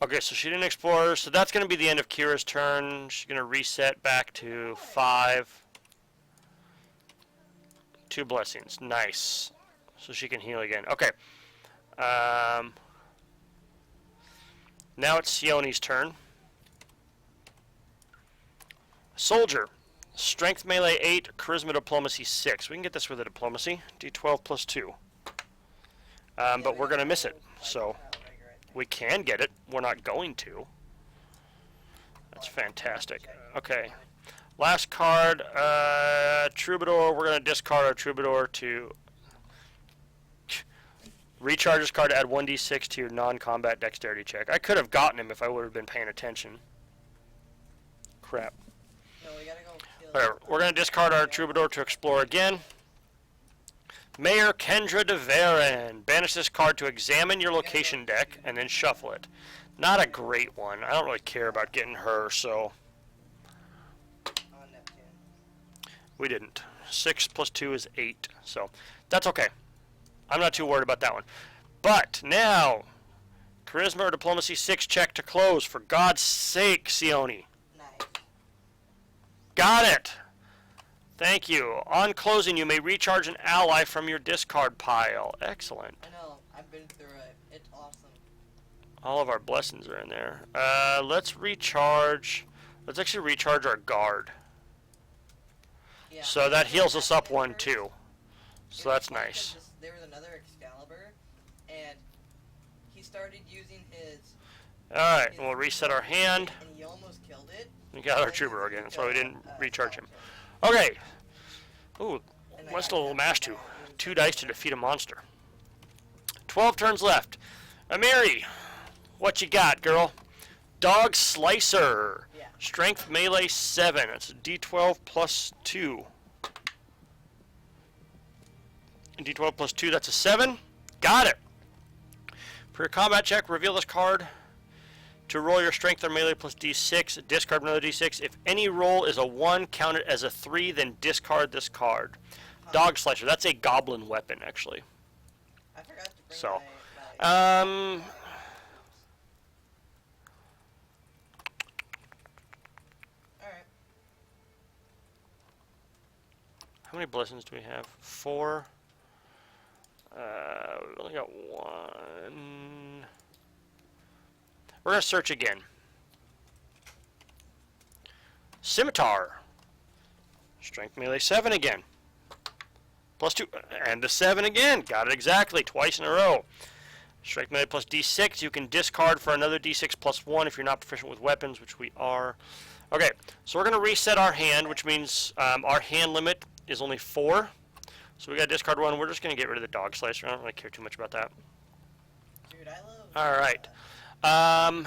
Okay, so she didn't explore, so that's going to be the end of Kira's turn. She's going to reset back to 5. 2 blessings. Nice. So she can heal again. Okay. Now it's Sione's turn. Soldier. Strength melee 8, charisma diplomacy 6. We can get this with a diplomacy. D12 plus 2. But we're going to miss it. So we can get it. We're not going to. That's fantastic. Okay. Last card, Troubadour. We're going to discard our Troubadour to recharge this card to add 1d6 to your non-combat dexterity check. I could have gotten him if I would have been paying attention. Crap. No, we gotta go kill Whatever. We're going to discard our Troubadour to explore again. Mayor Kendra de Varen. Banish this card to examine your location deck and then shuffle it. Not a great one. I don't really care about getting her, so on Neptune. we didn't. 6 plus 2 is 8, so that's okay. I'm not too worried about that one. But now, Charisma or Diplomacy 6 check to close. For God's sake, Sione. Nice. Got it. Thank you. On closing, you may recharge an ally from your discard pile. Excellent. I know. I've been through it. It's awesome. All of our blessings are in there. Let's recharge. Let's actually recharge our guard. Yeah. So that heals us up 1 first. too. So It was that's funny 'cause nice. there was another Excalibur, and he started using his. Alright, we'll reset our hand. And he almost killed it. We got our and Troubadour then again. That's he why we got, didn't recharge him. Skeleton. Okay. Ooh, And I what's got the little that mash from to? that. 2 dice to defeat a monster. 12 turns left. Amiri, what you got, girl? Dog Slicer. Yeah. Strength melee 7. That's a D12 plus 2. And D12 plus 2, that's a 7. Got it. For your combat check, reveal this card. To roll your strength or melee plus D6, discard another D6. If any roll is a 1, count it as a 3, then discard this card. Dog Slicer, that's a goblin weapon, actually. I forgot to bring So, my Alright. how many blessings do we have? 4. We've only got 1. We're going to search again. Scimitar. Strength melee 7 again. Plus 2. And a 7 again. Got it exactly. Twice in a row. Strength melee plus D6. You can discard for another D6 plus 1 if you're not proficient with weapons, which we are. Okay, so we're going to reset our hand, which means our hand limit is only 4. So we got to discard 1. We're just going to get rid of the Dog Slicer. I don't really care too much about that. Dude, I love. Alright. Whatchamacallit?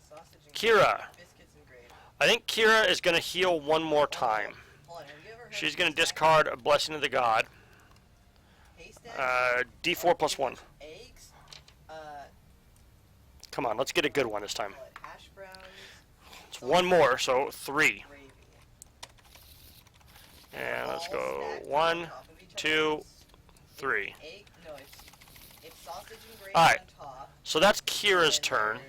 Sausage and Kira. Biscuits and gravy. I think Kira is going to heal one more time. Hold on, have you ever heard She's of going to haystack? discard a Blessing of the God. Haystack? D4 plus 1. Eggs. Come on, let's get a good one this time. What, hash browns. It's one more, so 3. Gravy. And let's All go stacked 1, on top of each other. 2, It's 3. Egg. No, it's sausage and gravy Alright, on top. So that's and Kira's then turn.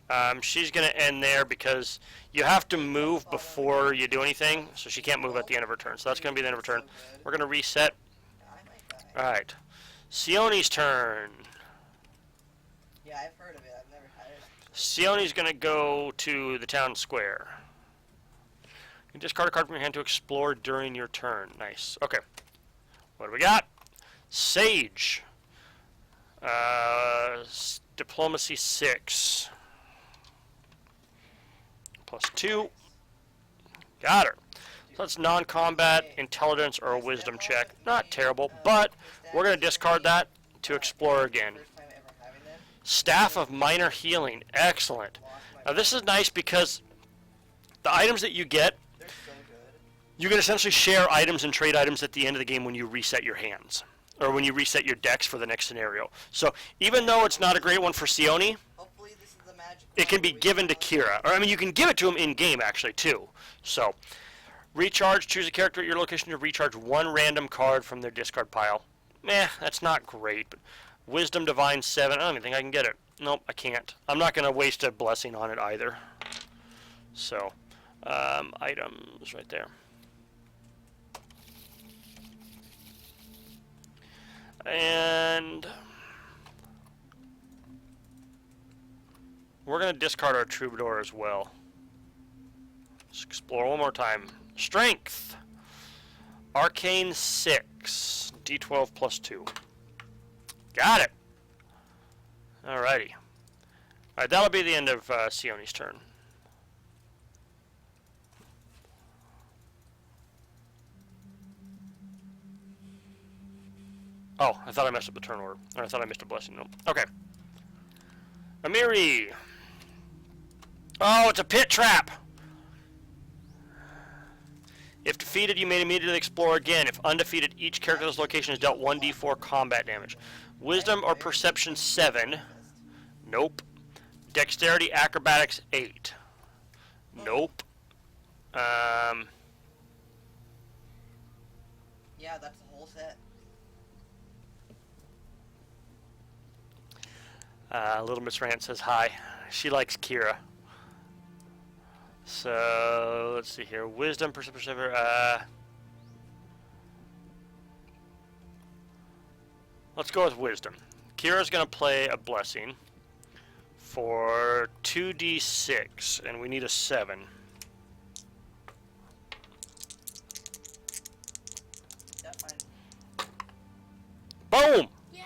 there's, She's going to end there because you have to move before you do anything, so she can't move at the end of her turn. So that's going to be the end of her turn. We're going to reset. I might die. Alright. Sione's turn. Yeah, I've heard of it. I've never had it. Sione's going to go to the town square. You can discard a card from your hand to explore during your turn. Nice. Okay. What do we got? Sage. Diplomacy 6. +2. Got her. So that's non-combat, intelligence, or a wisdom check. Not terrible, but we're going to discard that to explore again. Staff of Minor Healing. Excellent. Now this is nice because the items that you get, you can essentially share items and trade items at the end of the game when you reset your hands. Or when you reset your decks for the next scenario. So even though it's not a great one for Sione, it can be given to Kira. Or I mean, you can give it to him in-game, actually, too. So, recharge, choose a character at your location to recharge one random card from their discard pile. Meh, that's not great. But Wisdom Divine 7, I don't even think I can get it. Nope, I can't. I'm not going to waste a blessing on it either. So, items right there. And we're going to discard our Troubadour as well. Let's explore one more time. Strength. Arcane 6. D12 +2. Got it. Alrighty. Alright, that'll be the end of Sione's turn. Oh, I thought I messed up the turn order. Or I thought I missed a blessing. No. Okay. Amiri. Oh, it's a pit trap. If defeated, you may immediately explore again. If undefeated, each character in this location is dealt 1d4 combat damage. Wisdom or Perception 7. Nope. Dexterity, Acrobatics 8. Nope. Yeah, that's the whole set. Little Miss Rant says hi. She likes Kira. So, let's see here. Wisdom, Perception, let's go with Wisdom. Kira's going to play a Blessing for 2d6, and we need a 7. That's fine. Boom! Yay!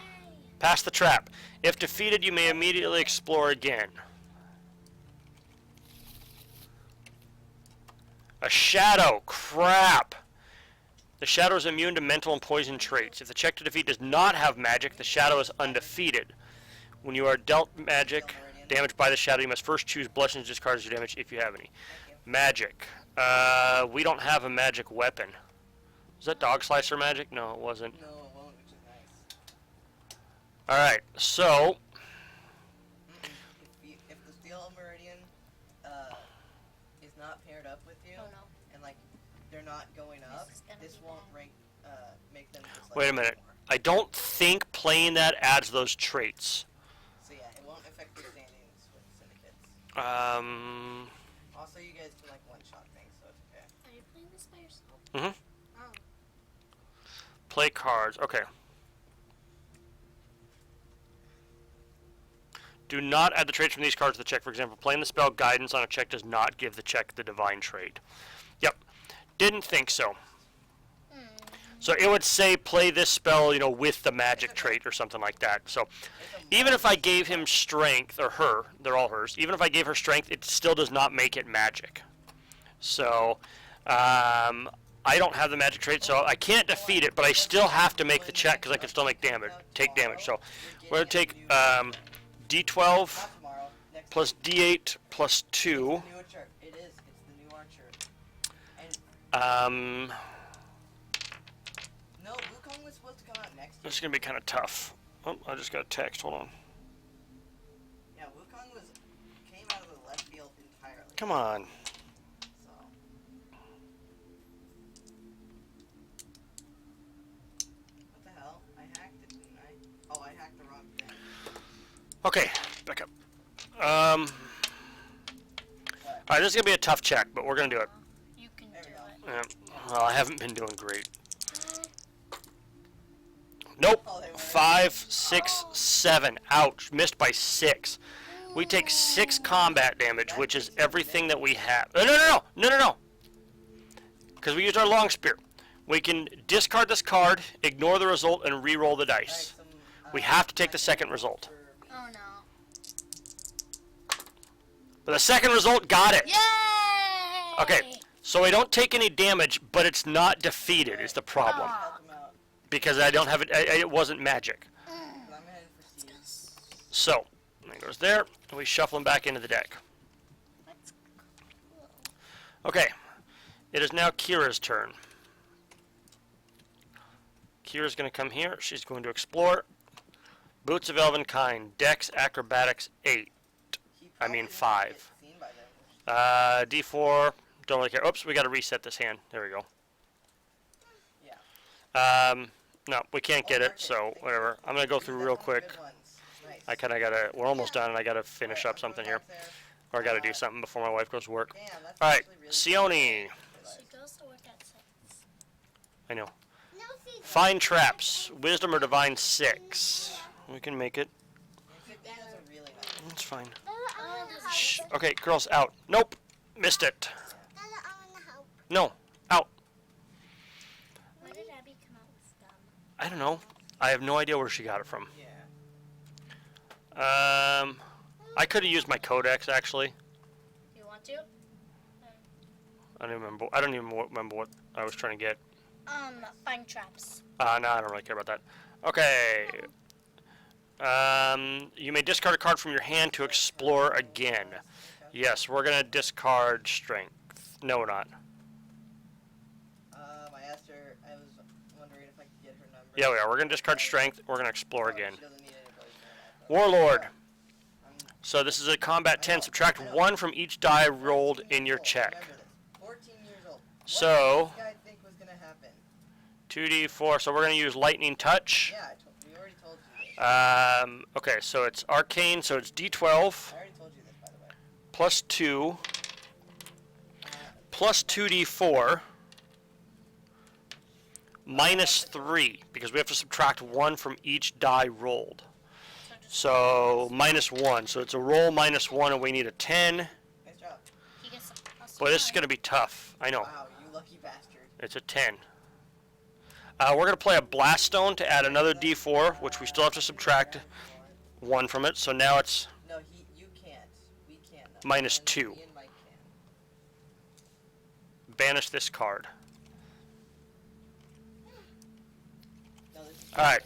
Pass the trap. If defeated, you may immediately explore again. A shadow. Crap. The shadow is immune to mental and poison traits. If the check to defeat does not have magic, the shadow is undefeated. When you are dealt magic damage by the shadow, you must first choose blessings, discard as your damage if you have any. Magic. We don't have a magic weapon. Was that Dog Slicer magic? No, it wasn't. No, it won't, which is nice. Alright, so If the Steel Meridian is not paired up with you, Oh no. and like they're not going up, This is gonna this be won't bad. make them just, like, wait a minute. more. I don't think playing that adds those traits. So yeah, it won't affect your standings with syndicates. Also, you guys can like one-shot things, so it's okay. Are you playing this by yourself? Mhm. Oh. Play cards. Okay. Do not add the traits from these cards to the check. For example, playing the spell Guidance on a check does not give the check the divine trait. Yep. Didn't think so. So it would say play this spell, you know, with the magic trait or something like that. So even if I gave him strength, or her, they're all hers, even if I gave her strength, it still does not make it magic. So I don't have the magic trait, so I can't defeat it, but I still have to make the check because I can still make damage, take damage. So we're going to take D12 Not tomorrow. Next plus D8 plus 2. New archer. It is. It's the new archer. And no, Wukong was supposed to come out next This is year. going to be kind of tough. Oh, I just got a text. Hold on. Yeah, Wukong came out of the left field entirely. Come on. So. What the hell? I hacked it, didn't I? Oh, I hacked the wrong thing. Okay, back up. Alright, this is going to be a tough check, but we're going to do it. You can There do we go. it. Well, I haven't been doing great. Nope. Oh, they were. 5, 6, 7. Ouch. Missed by 6. we take 6 combat damage, which is everything that we have. No. Because we used our long spear. We can discard this card, ignore the result, and re-roll the dice. We have to take the second result. Oh no. But the second result got it. Yay! Okay, so we don't take any damage, but it's not defeated is the problem. Help him out. Because I don't have it, it wasn't magic. I'm heading for Steve's. So, that goes there, and we shuffle him back into the deck. Okay, it is now Kira's turn. Kira's going to come here. She's going to explore. Boots of Elven Kind, Dex, Acrobatics 8. I mean 5. D4, don't really care. Oops, we got to reset this hand. There we go. Yeah. No, we can't get it, so whatever. I'm going to go through real quick. I kind of got to, we're almost done, and I got to finish up something here. Or I got to do something before my wife goes to work. Alright, Sione. She goes to work at 6. I know. No, she Find traps. Wisdom or Divine 6. We can make it. It's fine. Shh. Okay, girls, out. Nope. Missed it. No. Out. Where did Abby come out with scum? I don't know. I have no idea where she got it from. Yeah. I could have used my codex, actually. You want to? I don't remember. I don't even remember what I was trying to get. Find traps. No, I don't really care about that. Okay. You may discard a card from your hand to explore again. Yes, we're gonna discard strength. No, we're not. I asked her. I was wondering if I could get her number. Yeah, we are. We're gonna discard strength. We're gonna explore again. She doesn't need anybody. Warlord. So this is a combat 10. Subtract 1 from each die rolled in your check. Remember this. 14 years old. So, What did this guy think was gonna happen? 2d4. So we're gonna use lightning touch. Yeah, we already told you this. Okay, so it's arcane. So it's d12 I already told you this, by the way. plus 2 plus 2d4 minus 3 because we have to subtract 1 from each die rolled. So minus 1. So it's a roll minus 1, and we need a 10. Nice job. He gets a Boy, this is gonna be tough. I know. Wow, you lucky bastard. It's a 10. We're going to play a Blast Stone to add another d4, which we still have to subtract 1 from it. So now it's No, you can't. We can't. Minus And 2. me and Mike can. banish this card. No, this is Alright.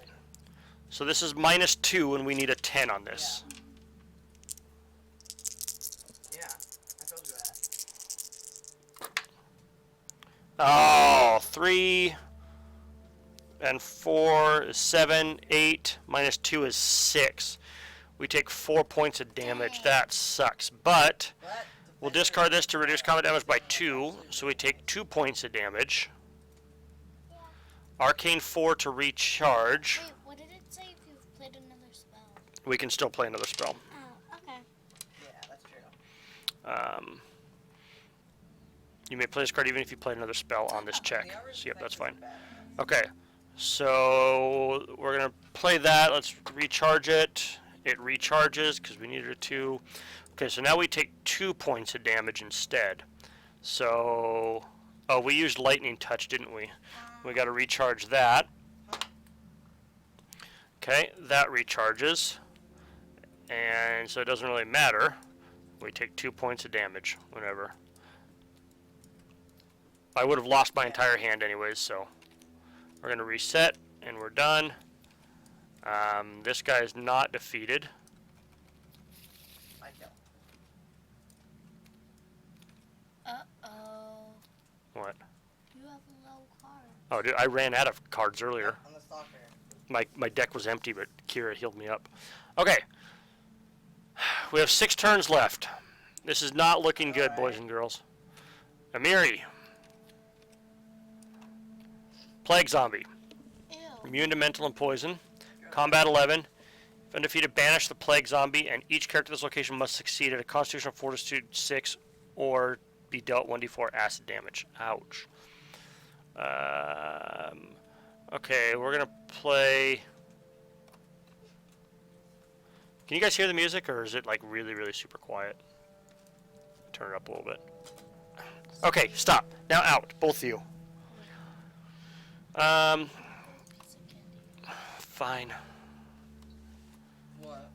So this is minus 2, and we need a 10 on this. Yeah, I told you that. Oh, 3 and 4 is 7, 8, minus 2 is 6. We take 4 points of damage. That sucks. But we'll discard this to reduce combat damage by 2, so we take 2 points of damage. Arcane 4 to recharge. Wait, what did it say if you've played another spell? We can still play another spell. Oh, okay. Yeah, that's true. You may play this card even if you play another spell on this check. The average So yep, that's effect fine. isn't bad. Okay, so we're gonna play that. Let's recharge it. It recharges because we needed a 2. Okay, so now we take 2 points of damage instead. So, oh, we used lightning touch, didn't we? We got to recharge that. Okay, that recharges, and so it doesn't really matter. We take 2 points of damage whenever. I would have lost my entire hand anyways, so we're gonna reset, and we're done. This guy is not defeated. I kill. Uh-oh. What? You have a low card. Oh, dude, I ran out of cards earlier. I'm the stalker. My deck was empty, but Kira healed me up. Okay. We have 6 turns left. This is not looking good, boys and girls. Amiri. Plague Zombie. Ew. Immune to mental and poison. Combat 11. If undefeated, banish the Plague Zombie, and each character in this location must succeed at a Constitution or Fortitude 6 or be dealt 1d4 acid damage. Ouch. Okay, we're going to play... Can you guys hear the music, or is it like really, really super quiet? Turn it up a little bit. Okay, stop. Now out, both of you. Fine. What?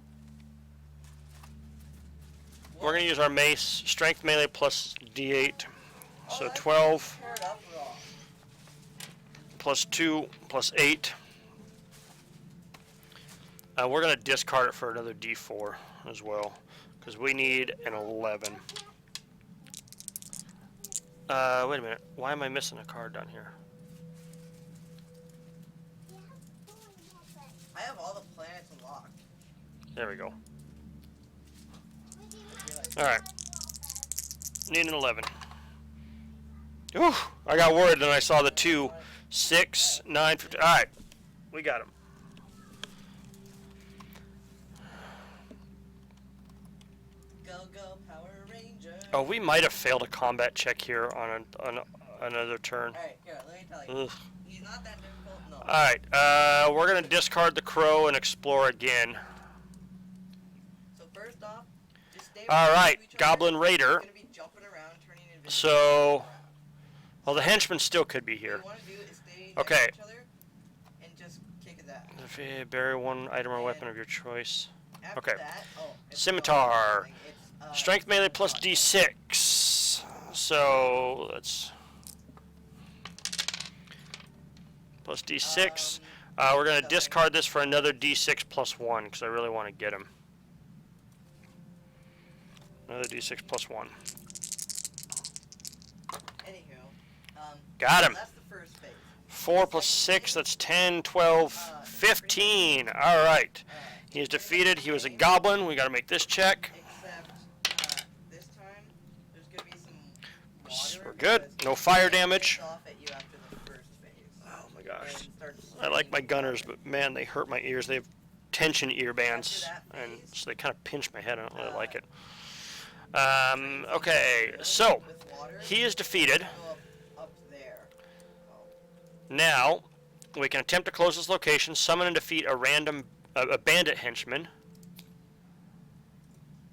We're gonna use our mace, strength melee plus D8. So that's 12 paired up wrong. plus 2 plus 8. We're gonna discard it for another D4 as well, because we need an 11. Wait a minute. Why am I missing a card down here? I have all the planets unlocked. There we go. Alright. Need an 11. Ooh, I got worried then I saw the 2, 6, 9, 15. Alright. We got him. Go, go, Power Ranger. Oh, we might have failed a combat check here on another turn. Alright, here, let me tell you. Ugh. He's not that difficult, no. Alright, we're going to discard the crow and explore again. So first off, just stay All right, to each other. Goblin Raider. He's gonna be jumping around, turning invisible. So, well, the henchman still could be What here. you want to do is stay Okay. next to each other and just kick his ass. If you bury one item or weapon of your choice. After Okay. that, it's Scimitar. it's, Strength melee plus fun. D6. So, let's... Plus D6. We're going to nothing. discard this for another D6 plus 1, because I really want to get him. Another D6 plus 1. Anywho, Got him. That's the first phase. 4 plus 6, that's 10, 12, 15. All right. He is defeated. He was a goblin. We got to make this check. Except this time, there's gonna be some water. We're good. because No fire it damage. kicks off at you after the first phase. Oh my gosh. And starts I like my swinging. gunners, but man, they hurt my ears. They have tension ear bands, After that and phase, so they kind of pinch my head. I don't really like it. Okay, so With water, he is defeated. go up there. Now we can attempt to close this location, summon and defeat a bandit henchman,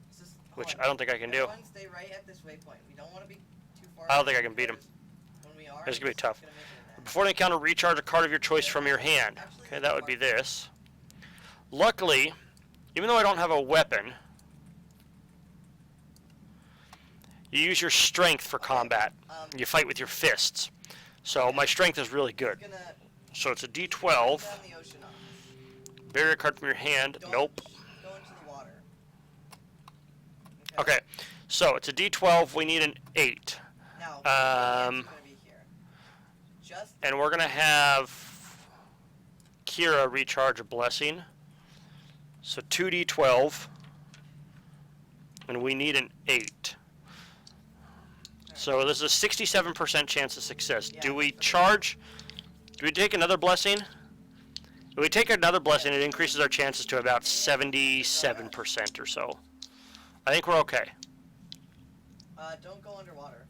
It's just- hold which on. I don't think I can do. Everyone stay right at this waypoint. We don't want to be too far. I don't think away I can beat him. because when we are, It's gonna be he's tough. gonna make it in that. Before the encounter, recharge a card of your choice from your hand. Okay, that would be this. Luckily, even though I don't have a weapon, you use your strength for combat. You fight with your fists. So my strength is really good. He's gonna So it's a go D12. down the ocean on us. Bury a card from your hand. Don't Nope. Go into the water. Okay, so it's a D12. We need an 8. Now, Um, gonna be here. Just And we're going to have Kira recharge a blessing. So 2D12. And we need an 8. So this is a 67% chance of success. Yeah, Do we that's charge? Do we take another blessing? If we take another blessing, it increases our chances to about 77% or so. I think we're okay. don't go underwater.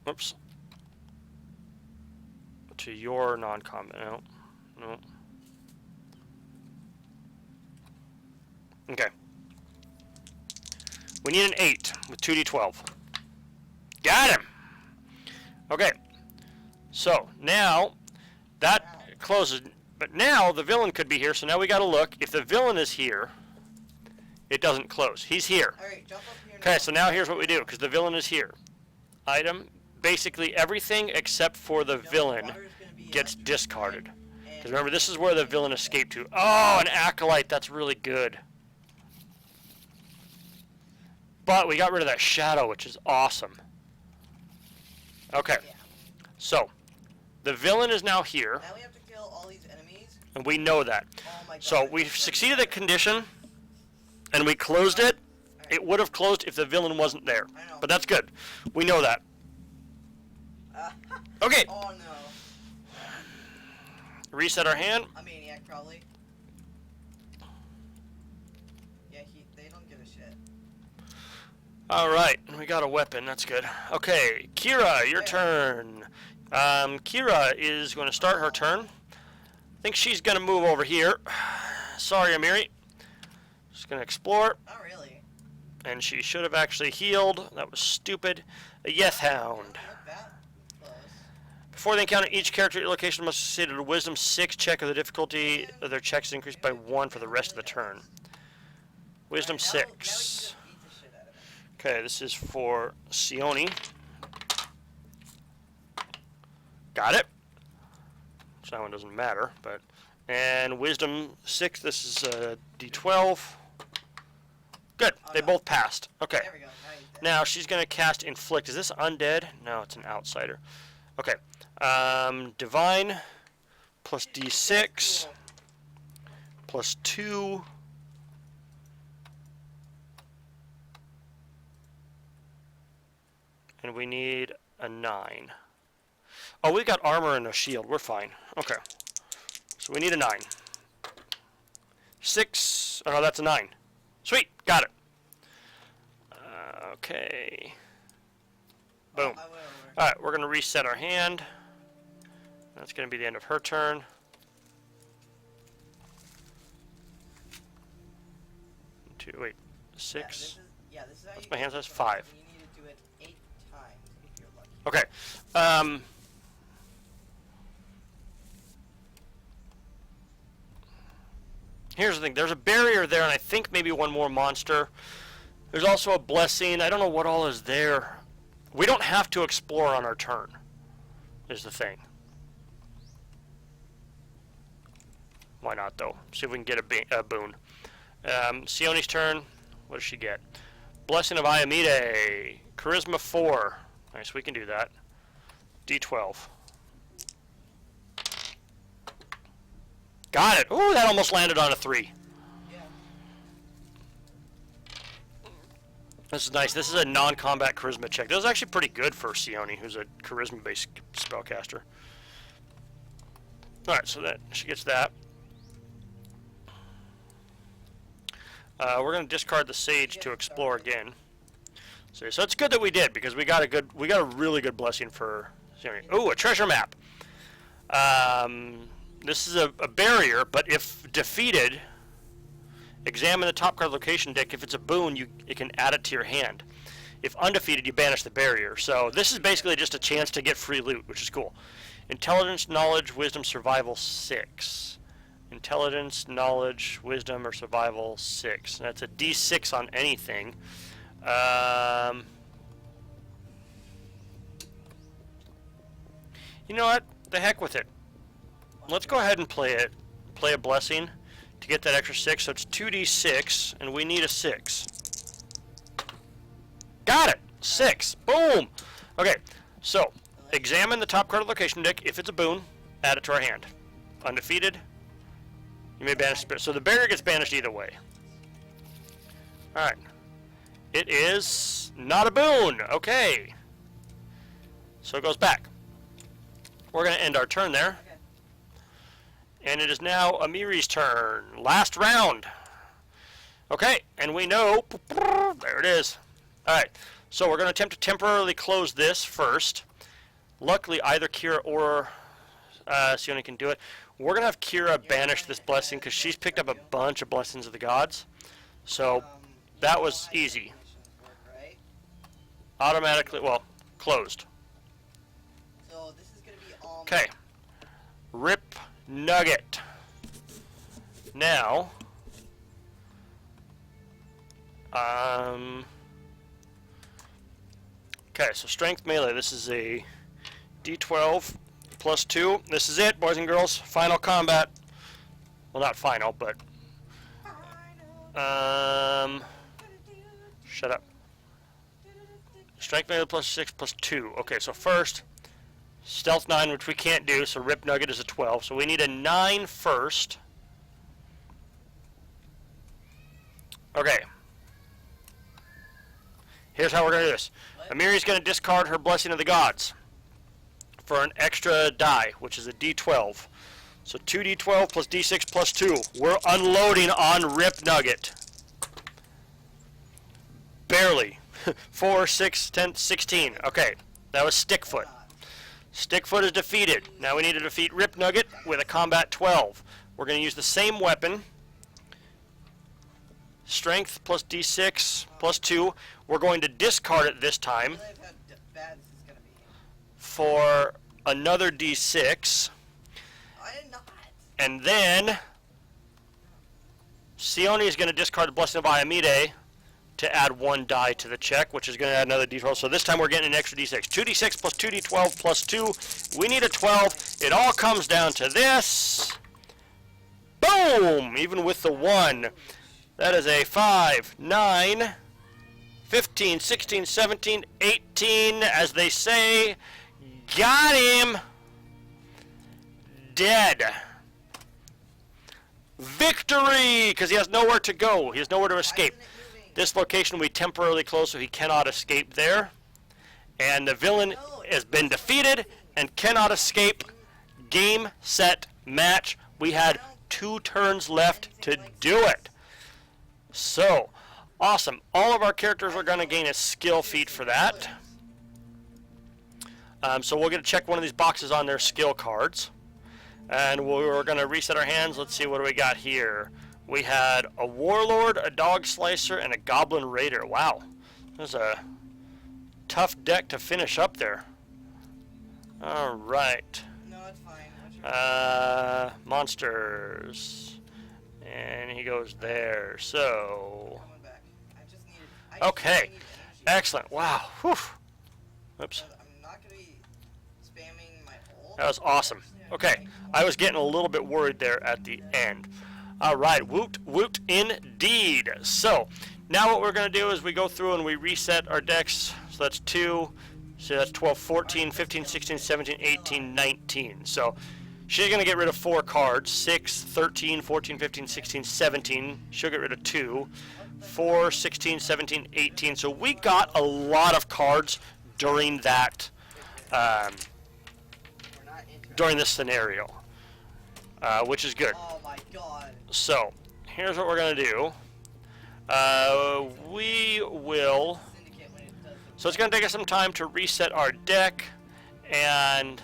Oops. To your non-combat. No. No. Okay. We need an 8 with 2d12. Got him! Okay. So, now, that closes. But now, the villain could be here, so now we gotta look. If the villain is here, it doesn't close. He's here. Alright, jump up here Okay, now. so now here's what we do, because the villain is here. Item, basically everything except for the You know, villain water's gonna be gets electric, discarded. and- Because remember, this is where the villain escaped to. Oh, an acolyte, that's really good. But we got rid of that shadow, which is awesome. Okay, Yeah. so the villain is now here, Now we have to kill all these enemies. and we know that. Oh my god. So this we've is gonna be succeeded at hard. condition, and we closed it. It would have closed if the villain wasn't there. I know. But that's good. We know that. Okay, Oh no. reset our hand. A maniac probably. Yeah, they don't give a shit. All right, we got a weapon. That's good. Okay, Kira, your turn. Kira is going to start her turn think she's gonna move over here. Sorry, Amiri. Just gonna explore. Not really. And she should have actually healed. That was stupid. A Yeth Hound. Not that close. Before they encounter each character at your location must succeed at a Wisdom 6 check of the difficulty of their checks is increased by 1 for the rest of the turn. Wisdom Alright, now we can 6. just beat the shit out of him. Okay, this is for Sione. Got it. So that one doesn't matter, but and Wisdom 6. This is a D12. Good. Oh, They no. both passed. Okay. There we go. Now he's dead. Now she's gonna cast Inflict. Is this undead? No, it's an outsider. Okay. Divine plus D6 plus 2. And we need a 9. Oh, we got armor and a shield. We're fine. Okay. So we need a 9. 6. Oh, no, that's a 9. Sweet. Got it. Okay. Boom. I went over. Alright, we're going to reset our hand. That's going to be the end of her turn. 2, wait. 6. Yeah, this is how What's you my get hand size? this 5. You need to do it 8 times if you're lucky. Okay. Here's the thing. There's a barrier there, and I think maybe one more monster. There's also a blessing. I don't know what all is there. We don't have to explore on our turn, is the thing. Why not, though? See if we can get a boon. Sione's turn. What does she get? Blessing of Iamide. Charisma 4. Nice, we can do that. D12. Got it. Ooh, that almost landed on a 3. Yeah. This is nice. This is a non-combat charisma check. That was actually pretty good for Sione, who's a charisma-based spellcaster. Alright, so that she gets that. We're going to discard the Sage to explore again. So it's good that we did, because we got a really good blessing for Sione. Ooh, a treasure map. This is a barrier, but if defeated, examine the top card location deck. If it's a boon, you can add it to your hand. If undefeated, you banish the barrier. So this is basically just a chance to get free loot, which is cool. Intelligence, knowledge, wisdom, survival 6. Intelligence, knowledge, wisdom, or survival 6. That's a D6 on anything. You know what? The heck with it. Let's go ahead and play it. Play a blessing to get that extra 6. So it's 2d6, and we need a 6. Got it! 6. Boom! Okay, so examine the top card of the location deck. If it's a boon, add it to our hand. Undefeated, you may banish the. So the barrier gets banished either way. Alright. It is not a boon. Okay. So it goes back. We're going to end our turn there. Okay. And it is now Amiri's turn. Last round. Okay, and we know. There it is. Alright, so we're going to attempt to temporarily close this first. Luckily, either Kira or Sione can do it. We're going to have Kira banish this blessing because she's picked up a bunch of blessings of the gods. So that was easy. Right? Automatically, well, closed. So this is gonna be all. Okay. Rip Nugget. Now, okay, so strength melee. This is a D12 plus 2. This is it, boys and girls. Final combat. Well, not final, but shut up. Strength melee plus 6 plus 2. Okay, so first, stealth 9, which we can't do, so Rip Nugget is a 12. So we need a 9 first. Okay. Here's how we're going to do this. Amiri's going to discard her Blessing of the Gods for an extra die, which is a D12. So 2D12 plus D6 plus 2. We're unloading on Rip Nugget. Barely. 4, 6, 10, 16. Okay, that was Stickfoot. Stickfoot is defeated. Now we need to defeat Rip Nugget with a combat 12. We're going to use the same weapon. Strength plus d6 plus 2. We're going to discard it this time Bad this is gonna be. for another d6. I did not. And then Sione is going to discard the Blessing of Iamide to add 1 die to the check, which is going to add another d12. So this time we're getting an extra d6. 2d6 plus 2d12 plus 2. We need a 12. It all comes down to this. Boom! Even with the 1. That is a 5, 9, 15, 16, 17, 18, as they say. Got him! Dead. Victory! Because he has nowhere to go. He has nowhere to escape. This location we temporarily close so he cannot escape there. And the villain has been defeated and cannot escape. Game, set, match. We had 2 turns left to do it. So, awesome. All of our characters are going to gain a skill feat for that. So we're going to check one of these boxes on their skill cards. And we're going to reset our hands. Let's see, what do we got here? We had a Warlord, a Dog Slicer, and a Goblin Raider. Wow. That was a tough deck to finish up there. Alright. No, it's fine. Monsters. And he goes there. So, Coming back. okay. Excellent. Wow. Whew. Oops. I'm not gonna be spamming my ult. That was awesome. Okay. I was getting a little bit worried there at the end. Alright. Woot woot indeed. So, now what we're going to do is we go through and we reset our decks. So that's 2. So that's 12, 14, 15, 16, 17, 18, 19. So, she's going to get rid of 4 cards. 6, 13, 14, 15, 16, 17. She'll get rid of 2. 4, 16, 17, 18. So we got a lot of cards during that, during this scenario, which is good. Oh my god. So here's what we're going to do. We will... Syndicate when it does So it's going to take us some time to reset our deck, and...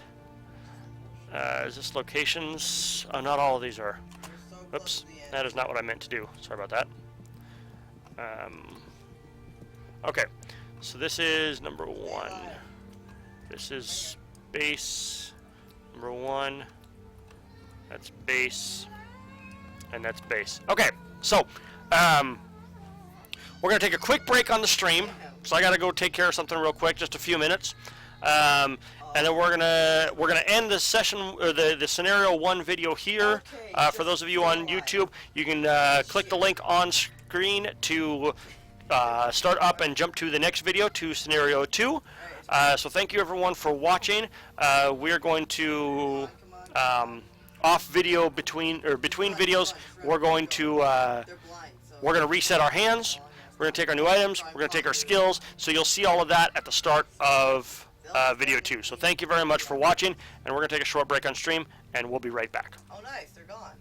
is this locations? Oh, not all of these are. We're so close Oops, to the end. that is not what I meant to do. Sorry about that. Okay, so this is number 1. This is base number 1. That's base, and that's base. Okay, so we're gonna take a quick break on the stream. So I gotta go take care of something real quick, just a few minutes. And then we're gonna end the session, or the scenario 1 video here. For those of you on YouTube, you can click the link on screen to start up and jump to the next video, to scenario 2. So thank you everyone for watching. We're going to off video between videos. We're going to reset our hands. We're going to take our new items. We're going to take our skills. So you'll see all of that at the start of video 2. So thank you very much for watching, and we're going to take a short break on stream, and we'll be right back. Oh nice, they're gone.